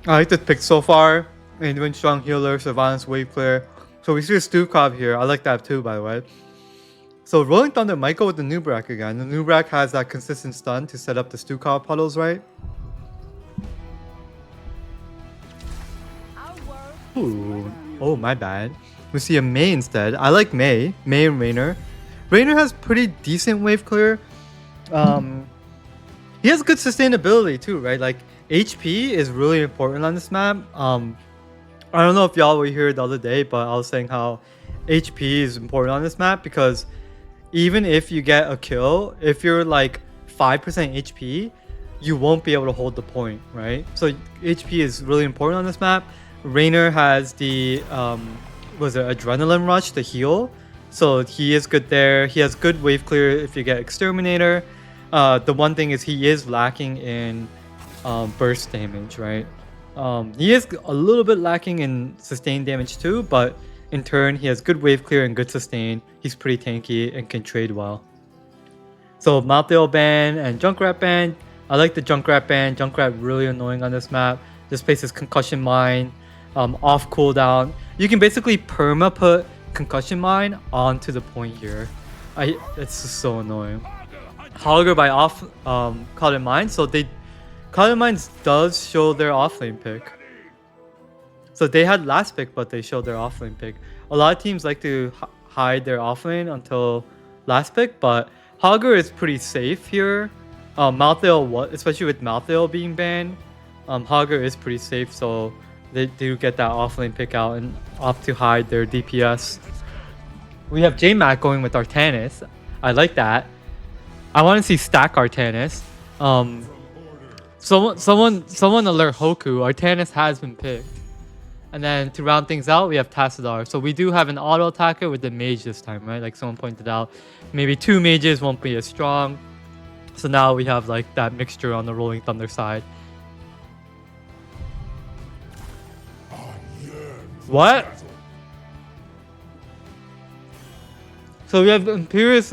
Speaker 1: I like the pick so far. And doing strong healer, Sylvanas, wave clear. So we see a Stukov here. I like that too, by the way. So Rolling Thunder might go with the Nubrak again. The Nubrak has that consistent stun to set up the Stukov puddles, right? Ooh. Oh, my bad. We see a Mei instead. I like Mei. Mei and Raynor. Raynor has pretty decent wave clear. He has good sustainability too, right? Like HP is really important on this map. I don't know if y'all were here the other day, but I was saying how HP is important on this map because even if you get a kill, if you're like 5% HP, you won't be able to hold the point, right? So HP is really important on this map. Raynor has the adrenaline rush to heal, so he is good there. He has good wave clear if you get Exterminator. The one thing is he is lacking in burst damage, right? He is a little bit lacking in sustained damage too, but in turn he has good wave clear and good sustain. He's pretty tanky and can trade well. So Malthael ban and Junkrat ban. I like the Junkrat ban. Junkrat really annoying on this map. This places Concussion Mine off cooldown. You can basically perma put Concussion Mine onto the point here. It's just so annoying. Hogger by off Clouded Mine. So Clouded Mines does show their offlane pick. So they had last pick, but they showed their offlane pick. A lot of teams like to hide their offlane until last pick, but Hogger is pretty safe here. Malthael, especially with Malthael being banned, Hogger is pretty safe, so they do get that offlane pick out and opt to hide their DPS. We have JMac going with Artanis. I like that. I want to see stack Artanis. Someone alert Hoku. Artanis has been picked. And then to round things out, we have Tassadar. So we do have an auto attacker with the mage this time, right? Like someone pointed out, maybe 2 mages won't be as strong. So now we have like that mixture on the Rolling Thunder side. What? So we have Imperious.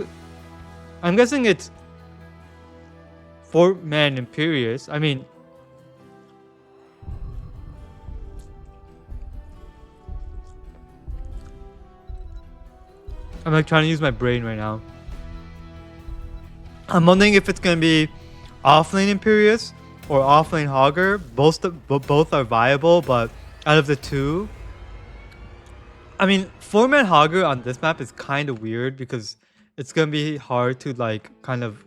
Speaker 1: I'm guessing it's 4-man Imperious. I mean, I'm like trying to use my brain right now. I'm wondering if it's gonna be offlane Imperious or offlane Hogger. Both are viable, but out of the two, I mean, 4-man Hogger on this map is kind of weird because it's gonna be hard to like kind of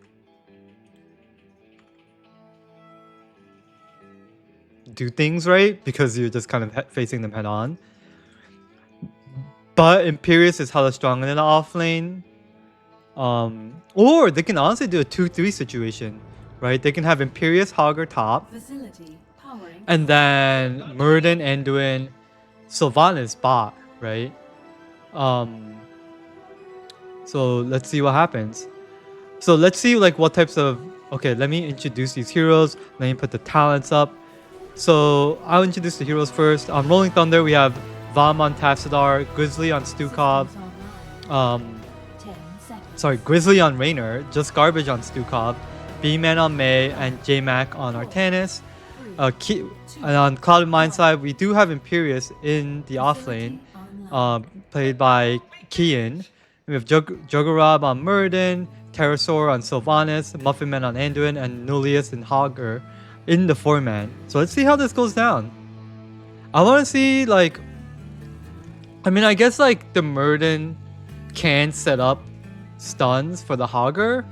Speaker 1: do things right because you're just kind of facing them head on. But Imperious is hella strong in the offlane. Or they can honestly do a 2-3 situation, right? They can have Imperious Hogger top, and then Murden, Anduin, Sylvanas bot, right? So let's see what happens. So let's see like what types of... Okay, let me introduce these heroes. Let me put the talents up. So I'll introduce the heroes first. On Rolling Thunder, we have Vam on Tassadar, Grizzly on Stukov, Grizzly on Raynor, Just Garbage on Stukov, B-Man on Mei, and J-Mac on Artanis. And on Clouded Mind side, we do have Imperious in the offlane, played by Kian. We have Juggerab on Murden, Pterosaur on Sylvanas, Muffinman on Anduin, and Nullius and Hogger in the 4-man. So let's see how this goes down. I want to see like... I mean, I guess like the Murden can set up stuns for the Hogger.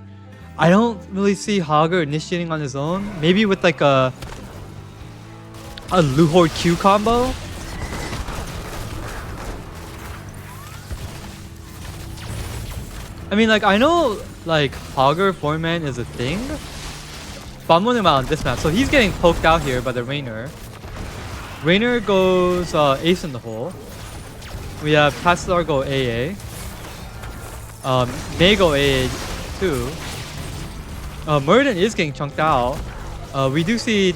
Speaker 1: I don't really see Hogger initiating on his own. Maybe with like a Luhor Q combo. I mean, like, I know like Hogger 4-man is a thing, but I'm wondering about on this map. So he's getting poked out here by the Raynor. Raynor goes ace in the hole. We have Tassadar go AA. May go AA too. Murden is getting chunked out. We do see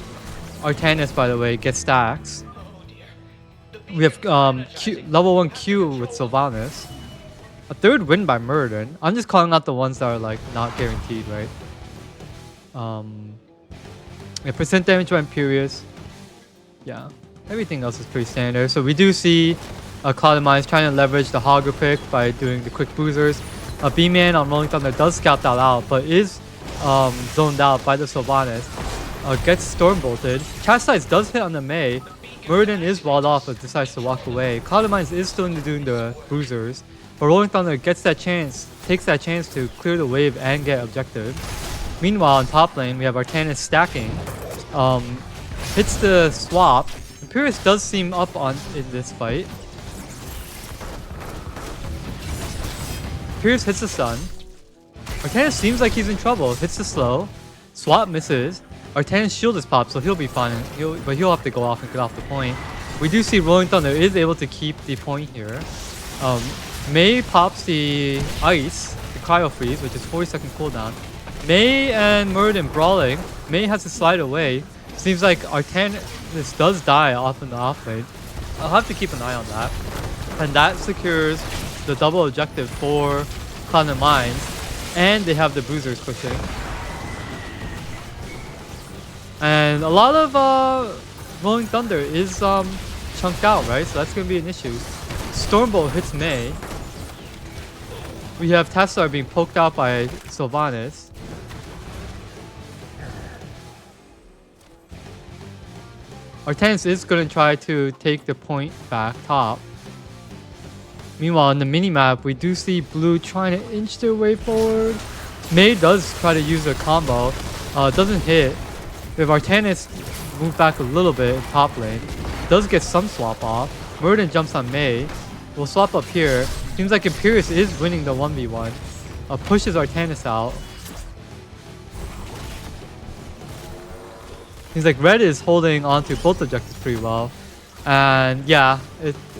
Speaker 1: Artanis, by the way, get stacks. We have level 1 Q with Sylvanas. A 3rd win by Murden. I'm just calling out the ones that are like not guaranteed, right? Yeah, percent damage by Imperious. Yeah, everything else is pretty standard. So we do see Clouded Minds trying to leverage the Hogger pick by doing the quick boozers. B-Man on Rolling Thunder does scout that out, but is zoned out by the Sylvanas. Gets Storm Bolted. Chastise does hit on the Mei. Murden is walled off but decides to walk away. Clouded Minds is still doing the boozers, but Rolling Thunder gets that chance, takes that chance to clear the wave and get objective. Meanwhile, on top lane, we have Artanis stacking. Hits the swap. Imperious does seem up on in this fight. Imperious hits the stun. Artanis seems like he's in trouble. Hits the slow. Swap misses. Artanis' shield is popped, so he'll be fine. But he'll have to go off and get off the point. We do see Rolling Thunder is able to keep the point here. Mei pops the ice, the cryo freeze, which is 40-second cooldown. Mei and Murden brawling. Mei has to slide away. Seems like Artanis does die off in the offlane. I'll have to keep an eye on that. And that secures the double objective for Clouded Minds. And they have the boozers pushing. And a lot of Rolling Thunder is chunked out, right? So that's going to be an issue. Stormbolt hits Mei. We have Tassadar being poked out by Sylvanas. Artanis is going to try to take the point back top. Meanwhile, in the minimap, we do see Blue trying to inch their way forward. Mei does try to use a combo. Doesn't hit. We have Artanis move back a little bit in top lane. Does get some swap off. Murden jumps on Mei. We'll swap up here. Seems like Imperius is winning the 1v1. Pushes Artanis out. Seems like Red is holding onto both objectives pretty well. And yeah,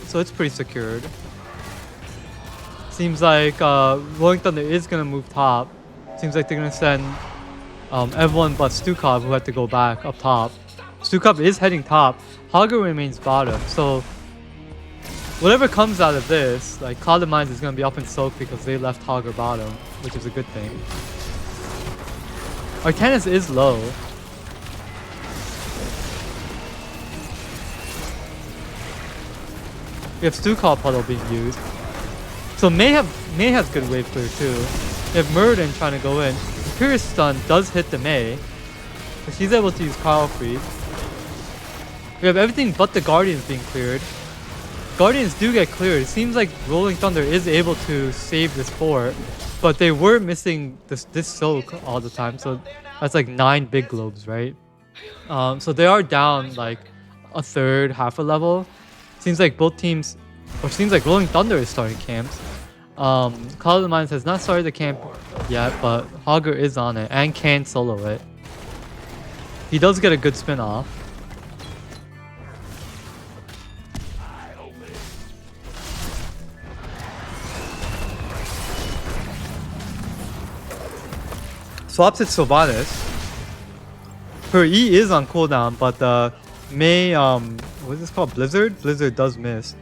Speaker 1: so it's pretty secured. Seems like Rolling Thunder is going to move top. Seems like they're going to send everyone but Stukov, who had to go back up top. Stukov is heading top. Hager remains bottom. So whatever comes out of this, like Cloud of Mines is going to be up in soak because they left Hager bottom, which is a good thing. Artanis is low. We have Stukov puddle being used. So Mei has good wave clear too. We have Murden trying to go in. Imperious stun does hit the Mei. So she's able to use Carl Freed. We have everything but the Guardians being cleared. Guardians do get cleared. It seems like Rolling Thunder is able to save this fort, but they were missing this soak all the time. So that's like 9 big globes, right? So they are down like a third, half a level. Seems like both teams, or seems like Rolling Thunder is starting camps. Cloud of the Mines has not started the camp yet, but Hager is on it and can solo it. He does get a good spin off. Swaps it Sylvanas. Her E is on cooldown, but the Mei, what is this called? Blizzard? Blizzard does miss.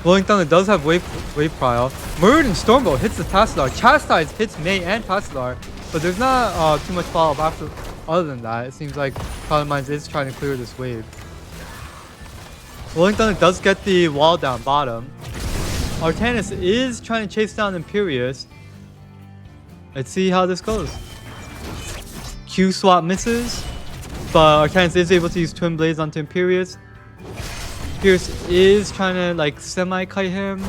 Speaker 1: Rolling Thunder does have wave prio. Murden Stormbolt hits the Tassadar. Chastise hits Mei and Tassadar, but there's not too much follow-up after. Other than that, it seems like Cloud of Mines is trying to clear this wave. Rolling Thunder does get the wall down bottom. Artanis is trying to chase down Imperius. Let's see how this goes. Q swap misses, but Artanis is able to use Twin Blades onto Imperius. Imperius is trying to like semi-kite him.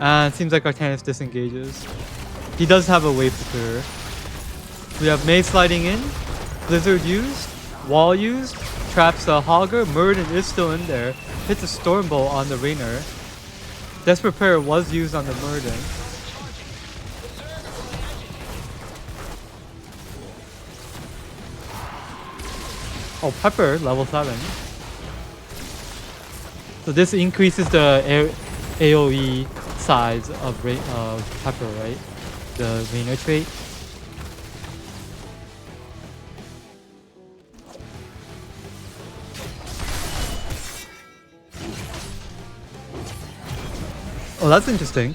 Speaker 1: And it seems like Artanis disengages. He does have a wave to clear. We have Mei sliding in, Blizzard used, Wall used, traps the Hager, Murden is still in there, hits a Stormbolt on the Rainer. Desperate Prayer was used on the Murden. Oh, Pepper, level 7. So this increases the AoE size of Pepper, right? The Rainer trait. Oh, that's interesting.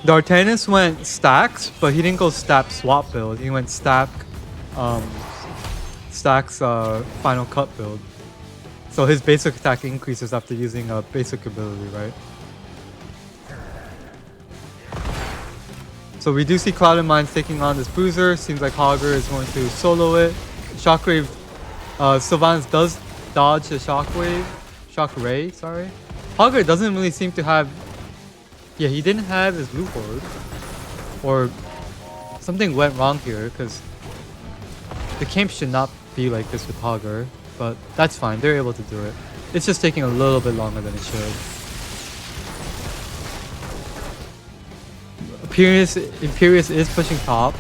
Speaker 1: The Artanis went stacks, but he didn't go stack swap build. He went stacks final cut build. So his basic attack increases after using a basic ability, right? So we do see Cloud of Mines taking on this Bruiser. Seems like Hager is going to solo it. Shockwave, Sylvanas does dodge the Shockwave. Shock Ray, sorry. Hager doesn't really seem to have. Yeah, he didn't have his blue horde. Or something went wrong here because the camp should not be like this with Hager. But that's fine, they're able to do it. It's just taking a little bit longer than it should. Imperius is pushing top.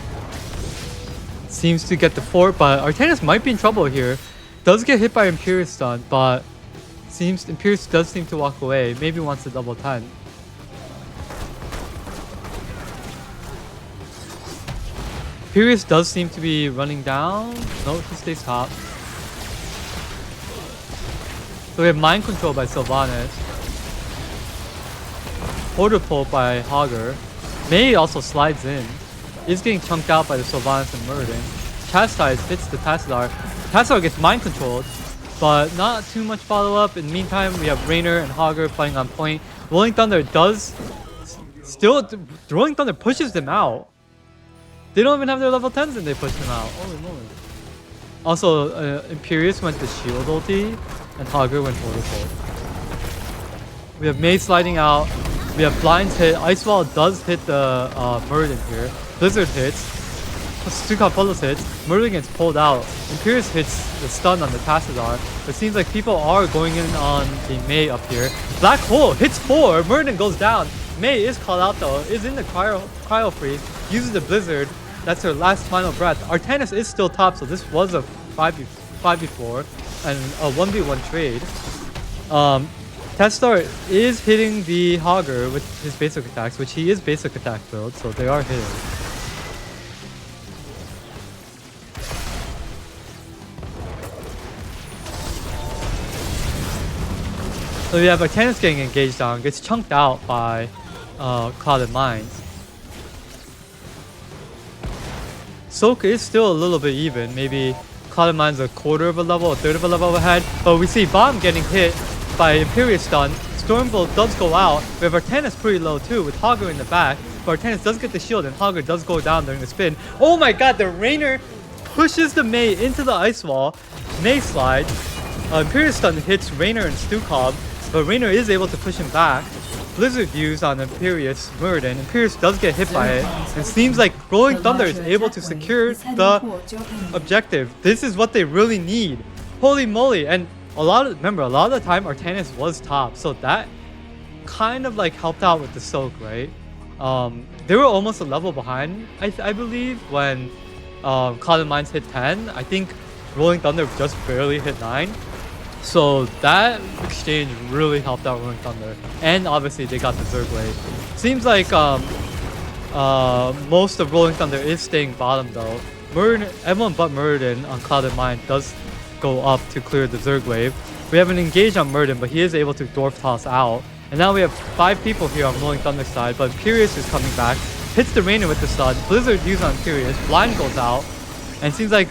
Speaker 1: Seems to get the fort, but Artanis might be in trouble here. Does get hit by Imperius stun, but Imperius does seem to walk away. Maybe wants to double 10. Imperius does seem to be running down. No, he stays top. So we have Mind Control by Sylvanas. Portal Pull by Hager. Mei also slides in. Is getting chunked out by the Sylvanas and Murden. Chastise hits the Tassadar. Tassadar gets Mind Controlled, but not too much follow-up. In the meantime, we have Rainer and Hager playing on point. Rolling Thunder does... Rolling Thunder pushes them out. They don't even have their level 10s and they push them out. Holy moly. Also, Imperius went to shield ulti, and Hager went Portal Pull. We have Mei sliding out. We have Blinds hit. Ice Wall does hit the Muradin here. Blizzard hits. Suka Polos hits. Muradin gets pulled out. Imperius hits the stun on the Tassadar. It seems like people are going in on the Mei up here. Black Hole hits 4. Muradin goes down. Mei is called out though. Is in the cryo freeze. Uses the Blizzard. That's her last final breath. Artanis is still top, so this was a 5v4 and a 1v1 trade. Tassadar is hitting the Hogger with his basic attacks, which he is basic attack build, so they are hitting. So we have Artanis getting engaged on, gets chunked out by Clouded Mines. Soak is still a little bit even, maybe Clouded Mines a quarter of a level, a third of a level ahead, but we see Bomb getting hit by Imperius stun. Stormbolt does go out. We have Artanis pretty low too with Hogger in the back, but Artanis does get the shield and Hogger does go down during the spin. Oh my god, the Rainer pushes the Mei into the ice wall. Mei slides. Imperius stun hits Rainer and Stukov, but Rainer is able to push him back. Blizzard views on Imperius Muradin. Imperius does get hit by it. And seems like Rolling Thunder is able to secure the objective. This is what they really need. Holy moly. And remember, a lot of the time Artanis was top. So that kind of like helped out with the soak, right? They were almost a level behind, I believe, when Clouded Mines hit 10. I think Rolling Thunder just barely hit 9. So that exchange really helped out Rolling Thunder. And obviously they got the Zerg wave. Seems like most of Rolling Thunder is staying bottom though. Everyone but Muradin on Clouded Mine does go up to clear the Zerg wave. We have an engage on Muradin, but he is able to Dwarf Toss out. And now we have 5 people here on Rolling Thunder side, but Imperius is coming back. Hits the Rainer with the stun. Blizzard used on Imperius. Blind goes out. And it seems like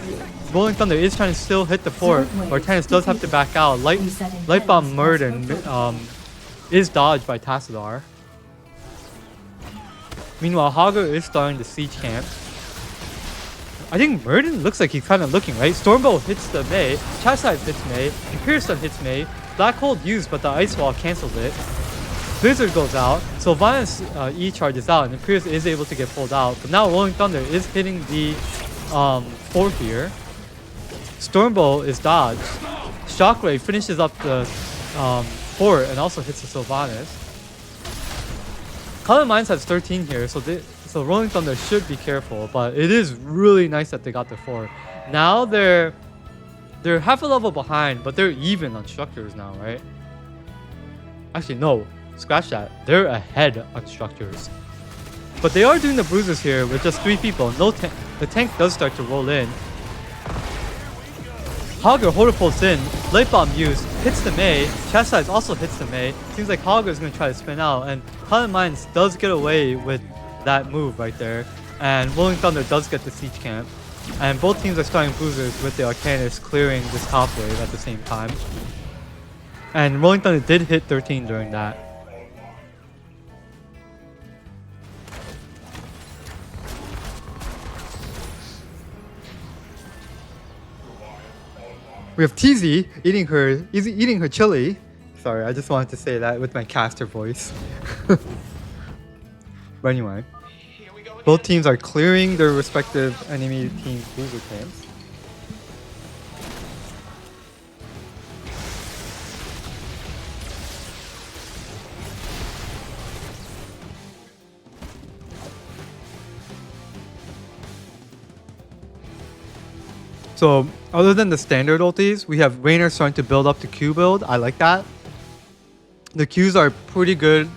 Speaker 1: Rolling Thunder is trying to still hit the fort, but Artanis does have to back out. Light Bomb Muradin is dodged by Tassadar. Meanwhile, Hogger is starting the siege camp. I think Muradin looks like he's kind of looking, right? Stormbolt hits the Mei, Chastise hits Mei, Imperius Stun hits Mei, Black Hole used, but the Ice Wall cancels it. Blizzard goes out, so Violence E charges out, and Imperius is able to get pulled out. But now Rolling Thunder is hitting the fort here. Stormbolt is dodged. Shockwave finishes up the fort and also hits the Sylvanas. Clouded Mines has 13 here, so Rolling Thunder should be careful, but it is really nice that they got the fort. Now they're half a level behind, but they're even on structures now, right? Actually, no. Scratch that. They're ahead on structures. But they are doing the bruises here with just 3 people. The tank does start to roll in. Hogger Horror pulls in, Light Bomb used, hits the Mei, Chastise also hits the Mei. Seems like Hogger is going to try to spin out, and Clouded Mines does get away with that move right there. And Rolling Thunder does get the siege camp. And both teams are starting bruisers with the Artanis clearing this top wave at the same time. And Rolling Thunder did hit 13 during that. We have TZ eating her chili. Sorry, I just wanted to say that with my caster voice. But anyway, both teams are clearing their respective enemy team's bruiser camps. So other than the standard ultis, we have Rainer starting to build up the Q build. I like that. The Qs are pretty good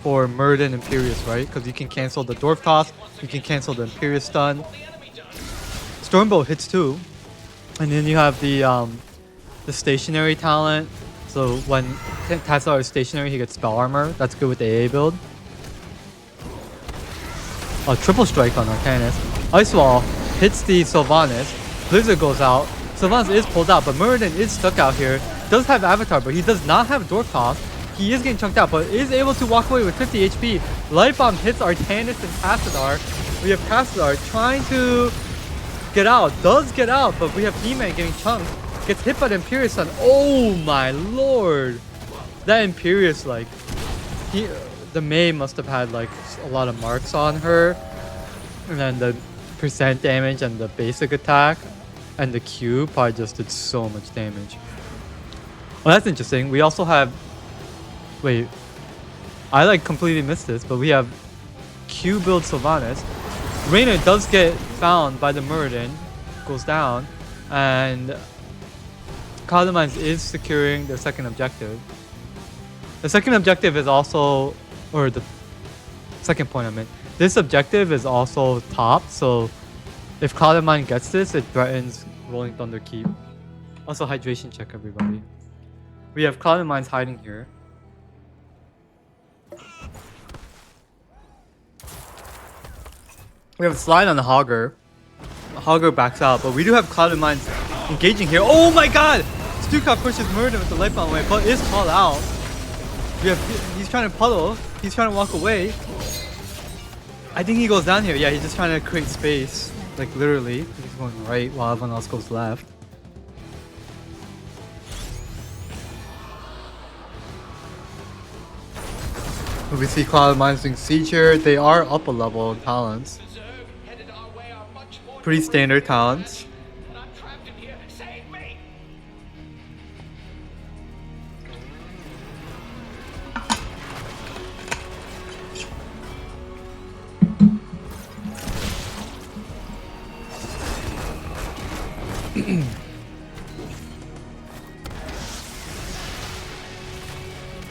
Speaker 1: for Muradin and Imperius, right? Because you can cancel the Dwarf Toss, you can cancel the Imperius stun. Stormbolt hits too. And then you have the stationary talent. So when Tassadar is stationary, he gets spell armor. That's good with the AA build. Triple strike on Artanis. Ice Wall hits the Sylvanas. Blizzard goes out. Sylvanas is pulled out, but Muradin is stuck out here. Does have Avatar, but he does not have Dwarf Toss. He is getting chunked out, but is able to walk away with 50 HP. Light Bomb hits Artanis and Tassadar. We have Tassadar trying to get out. Does get out, but we have He-Man getting chunked. Gets hit by the Imperius Sun. Oh my lord. That Imperius, like, he, the Mei must have had like a lot of marks on her, and then the percent damage and the basic attack and the Q probably just did so much damage. Well, that's interesting. We also have, wait, I like completely missed this, but we have Q build Sylvanas. Reina does get found by the Muradin, goes down, and Cloud9 is securing the second objective. The second objective is also, or the second point I meant, this objective is also top, so if Cloud9 gets this, it threatens Rolling Thunder Keep. Also hydration check, everybody. We have Cloud9 hiding here. We have a slide on the Hogger. Hogger backs out, but we do have Cloud9 engaging here. Oh my god! Stukov pushes Murden with the light bomb away, but is called out. He's trying to puddle. He's trying to walk away. I think he goes down here. Yeah, he's just trying to create space. Like literally. He's going right while everyone else goes left. We see Cloud9 doing siege here. They are up a level in talents. Pretty standard talents.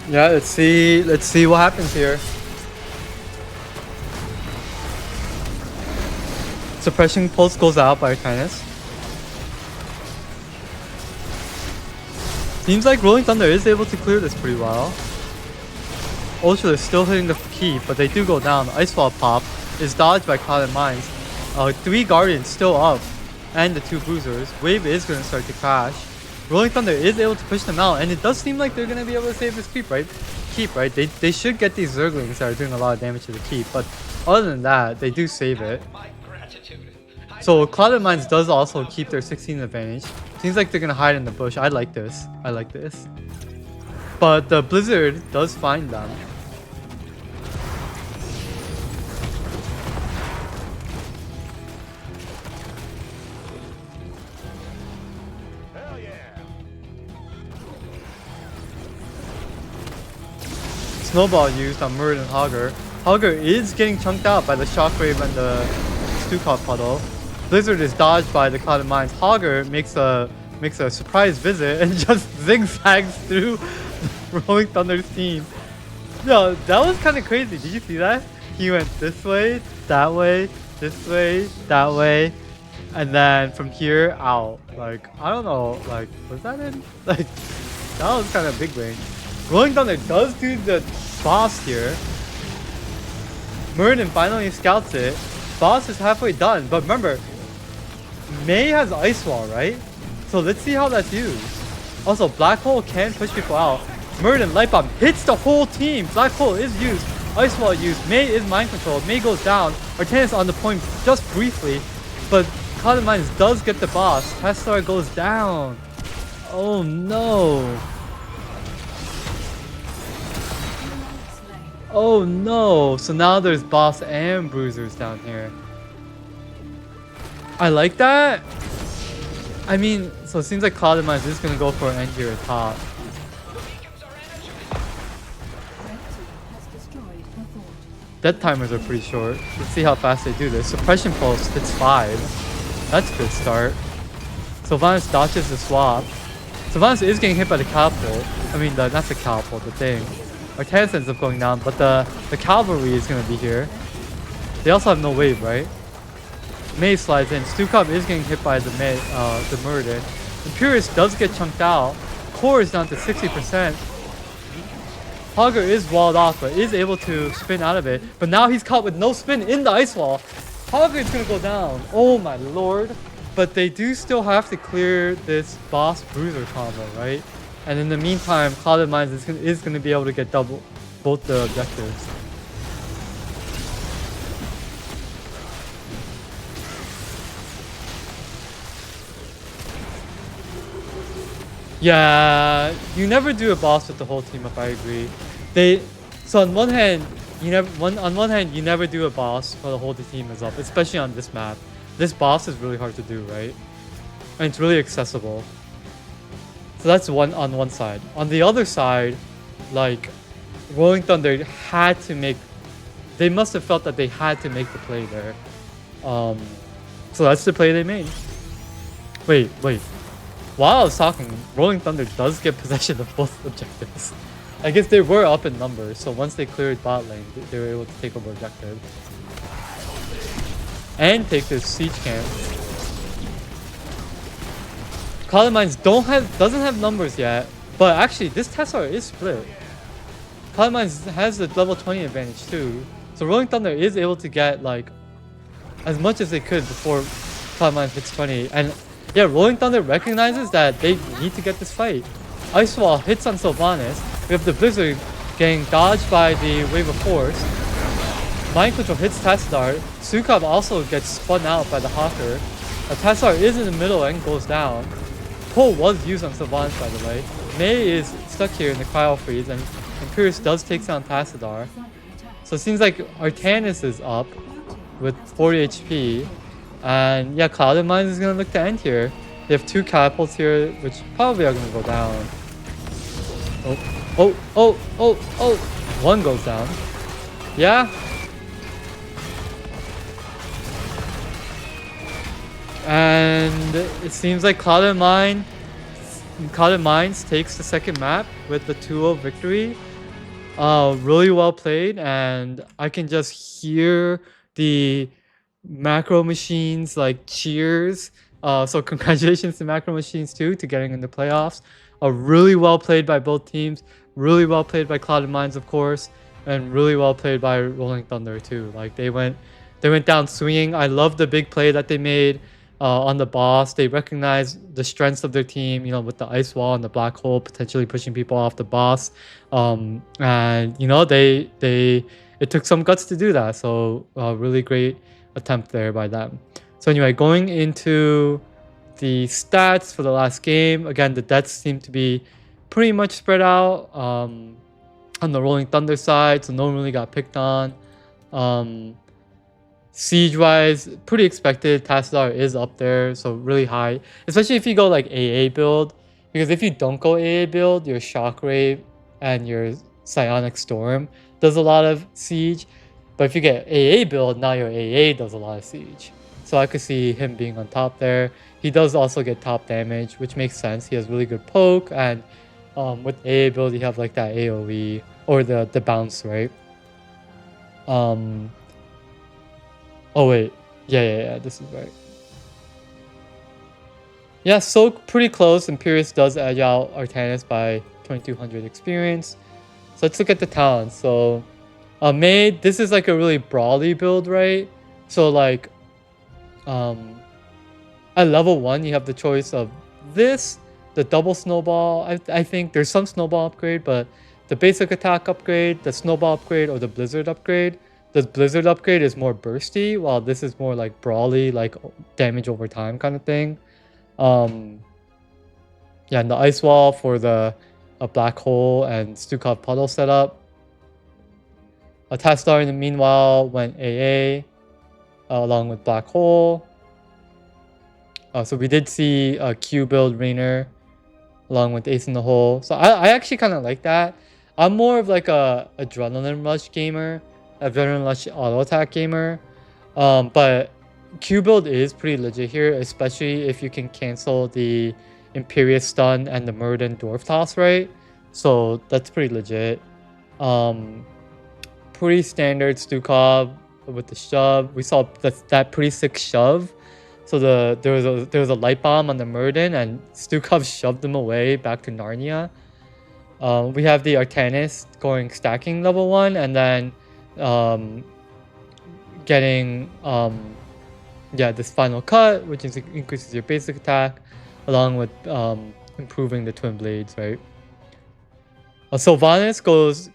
Speaker 1: Yeah, let's see what happens here. Suppression pulse goes out by Arcanus. Seems like Rolling Thunder is able to clear this pretty well. Ultra is still hitting the key, but they do go down. Ice Wall pop is dodged by Cloud Mines. 3 Guardians still up, and the 2 Bruisers. Wave is going to start to crash. Rolling Thunder is able to push them out, and it does seem like they're going to be able to save this keep, right? They should get these Zerglings that are doing a lot of damage to the keep, but other than that, they do save it. So Cloud Mines does also keep their 16 advantage. Seems like they're going to hide in the bush. I like this. But the Blizzard does find them. Snowball used on Murid and Hogger. Hogger is getting chunked out by the Shockwave and the Stukov puddle. Blizzard is dodged by the Cloud Mines. Hogger makes a surprise visit and just zigzags through Rolling Thunder's team. Yo, that was kind of crazy. Did you see that? He went this way, that way, this way, that way, and then from here out. Like, I don't know. Like, was that in? Like, that was kind of big range. Rolling Thunder does do the boss here. Muradin finally scouts it. Boss is halfway done, but remember, Mei has Ice Wall, right? So let's see how that's used. Also, Black Hole can push people out. Muradin Light Bomb hits the whole team. Black Hole is used. Ice Wall used. Mei is mind controlled. Mei goes down. Artanis on the point just briefly, but Cloud Mines does get the boss. Testar goes down. Oh no. Oh no, so now there's boss and bruisers down here. I like that. I mean, so it seems like Cloud Mines is gonna go for an end here at top. Death timers are pretty short. Let's see how fast they do this. Suppression pulse hits 5. That's a good start. Sylvanas dodges the swap. Sylvanas is getting hit by the catapult. I mean, not the catapult, the thing. Artanis ends up going down, but the cavalry is gonna be here. They also have no wave, right? Mei slides in. Stukov is getting hit by the Muradin. Imperius does get chunked out. Core is down to 60%. Hogger is walled off, but is able to spin out of it. But now he's caught with no spin in the ice wall. Hogger is gonna go down. Oh my lord! But they do still have to clear this boss bruiser combo, right? And in the meantime, Cloud Mines is going to be able to get both the objectives. Yeah, you never do a boss with the whole team up, I agree. So on one hand, you never do a boss while the whole team is up, especially on this map. This boss is really hard to do, right? And it's really accessible. So that's on one side. On the other side, like Rolling Thunder had to make. They must have felt that they had to make the play there. So that's the play they made. Wait. While I was talking, Rolling Thunder does get possession of both objectives. I guess they were up in numbers, so once they cleared bot lane, they were able to take over objective. And take this siege camp. Cloud Mines doesn't have numbers yet, but actually this Tessar is split. Cloud Mines has the level 20 advantage too, so Rolling Thunder is able to get like as much as they could before Cloud Mines hits 20. And yeah, Rolling Thunder recognizes that they need to get this fight. Ice Wall hits on Sylvanas. We have the Blizzard getting dodged by the Wave of Force. Mind Control hits Tassadar. Sukov also gets spun out by the Hawker. Tassadar is in the middle and goes down. Pull was used on Sylvanas, by the way. Mei is stuck here in the Cryo Freeze, and Imperius does take down Tassadar. So it seems like Artanis is up with 40 HP. And yeah, Cloud Mines is going to look to end here. They have 2 catapults here, which probably are going to go down. Oh. One goes down. Yeah. And it seems like Cloud Mines takes the second map with the 2-0 victory. Really well played, and I can just hear the Macro Machines like cheers. So congratulations to Macro Machines too to getting in the playoffs. Really well played by both teams. Really well played by Cloud Mines, of course, and really well played by Rolling Thunder too. Like they went down swinging. I love the big play that they made on the boss. They recognized the strengths of their team, you know, with the ice wall and the black hole potentially pushing people off the boss. And you know, it took some guts to do that. So really great attempt there by them. So anyway, going into the stats for the last game, again, the deaths seem to be pretty much spread out on the Rolling Thunder side, so no one really got picked on. Siege wise, pretty expected. Tassadar is up there, so really high, especially if you go like AA build, because if you don't go AA build, your Shockwave and your Psionic Storm does a lot of siege. But if you get AA build, now your AA does a lot of siege. So I could see him being on top there. He does also get top damage, which makes sense. He has really good poke, and with AA build, you have like that AoE or the bounce, right? Oh wait, yeah, this is right. Yeah, so pretty close. Imperius does edge out Artanis by 2200 experience. So let's look at the talents. So Mei, this is like a really brawly build, right? So like at level 1 you have the choice of this, the double snowball. I think there's some snowball upgrade, but the basic attack upgrade, the snowball upgrade, or the blizzard upgrade. The blizzard upgrade is more bursty, while this is more like brawly, like damage over time kind of thing. Yeah, and the ice wall for the black hole and Stukov puddle setup. A Tassadar in the meanwhile went AA along with black hole. So we did see a Q build Rainer along with Ace in the Hole. So I actually kind of like that. I'm more of like a adrenaline rush gamer, adrenaline rush auto attack gamer. But Q build is pretty legit here, especially if you can cancel the Imperious stun and the Murden Dwarf Toss, right? So that's pretty legit. Pretty standard Stukov with the shove. We saw that pretty sick shove. So there was a light bomb on the Murden, and Stukov shoved him away back to Narnia. We have the Artanis going stacking level 1, and then getting this final cut, which increases your basic attack, along with improving the twin blades, right? Sylvanas goes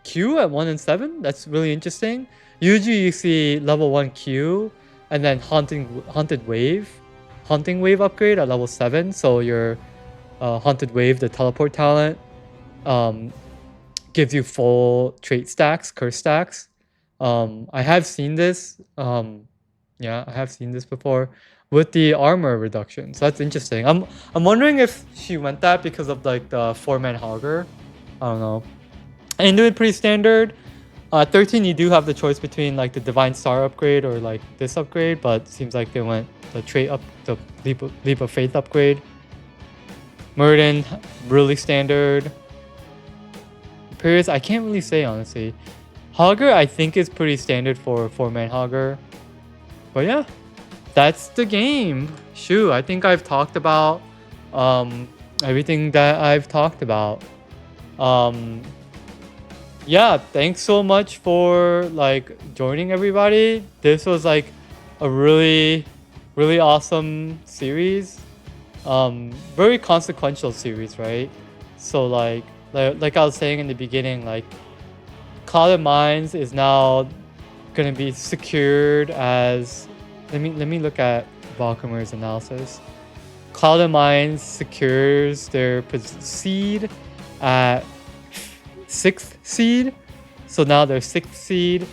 Speaker 1: Q at 1 and 7. That's really interesting. Usually you see level 1 Q and then haunting wave upgrade at level 7. So your haunted wave, the teleport talent, gives you full trait stacks, curse stacks. I have seen this. Yeah, I have seen this before with the armor reduction. So that's interesting. I'm wondering if she went that because of like the 4-man hogger. I don't know. And do it pretty standard. 13, you do have the choice between like the Divine Star upgrade or like this upgrade, but seems like they went the trait up, the leap of Faith upgrade. Murden, really standard. Imperius, I can't really say honestly. Hogger, I think is pretty standard for 4-man Hogger. But yeah, that's the game. Shoot, I think I've talked about everything that I've talked about. Yeah, thanks so much for like joining everybody. This was like a really awesome series. Very consequential series, right? So like I was saying in the beginning, like Cloud of Mines is now gonna be secured as let me look at Valkymer's analysis. Cloud of Mines secures their seed at 6th seed, so now they're 6th seed,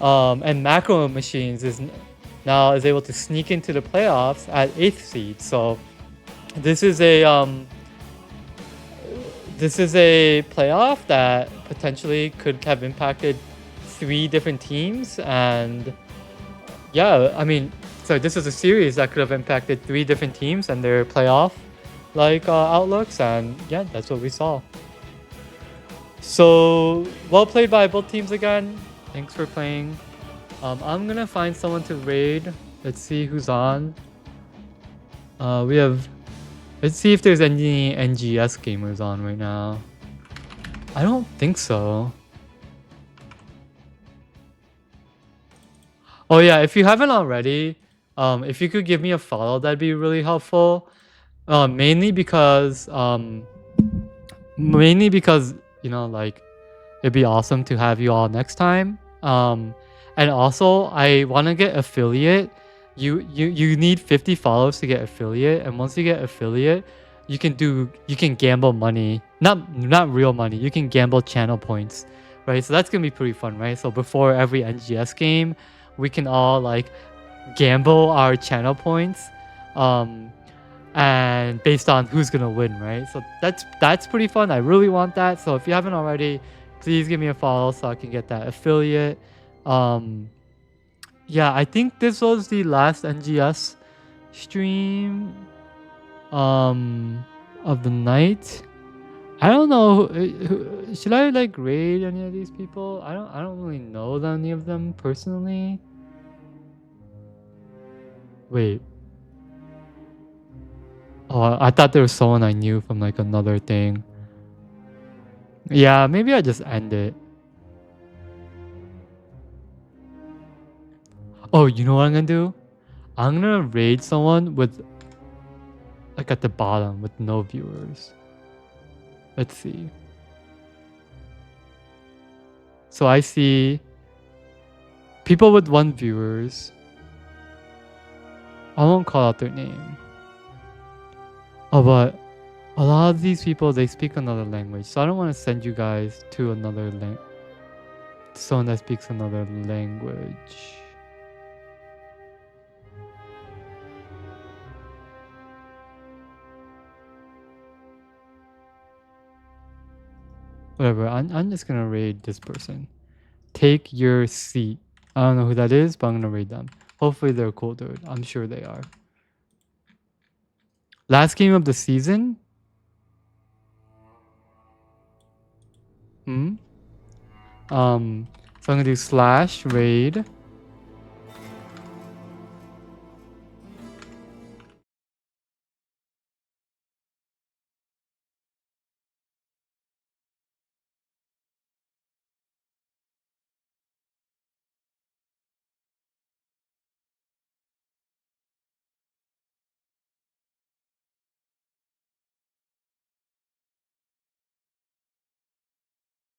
Speaker 1: and Macro Machines is able to sneak into the playoffs at 8th seed. So this is a playoff that potentially could have impacted 3 different teams, and yeah, I mean, so this is a series that could have impacted 3 different teams and their playoff like outlooks, and yeah, that's what we saw. So well played by both teams again. Thanks for playing. I'm gonna find someone to raid. Let's see who's on. We have. Let's see if there's any NGS gamers on right now. I don't think so. Oh yeah, if you haven't already, if you could give me a follow, that'd be really helpful. Mainly because you know, like it'd be awesome to have you all next time. And also I want to get affiliate. You need 50 follows to get affiliate, and once you get affiliate, you can gamble money, not real money. You can gamble channel points, right? So that's gonna be pretty fun, right? So before every NGS game, we can all like gamble our channel points, and based on who's gonna win, right? So that's pretty fun. I really want that. So if you haven't already, please give me a follow so I can get that affiliate. Yeah, I think this was the last NGS stream of the night. I don't know. Should I like raid any of these people? I don't really know any of them personally. Wait. Oh, I thought there was someone I knew from like another thing. Yeah, maybe I just end it. Oh, you know what I'm gonna do? I'm gonna raid someone with like at the bottom with no viewers. Let's see. So I see people with 1 viewers. I won't call out their name. Oh, but a lot of these people, they speak another language. So I don't want to send you guys to another someone that speaks another language. Whatever, I'm just gonna raid this person. Take your seat. I don't know who that is, but I'm gonna raid them. Hopefully they're cool, dude. I'm sure they are. Last game of the season? So I'm gonna do /raid.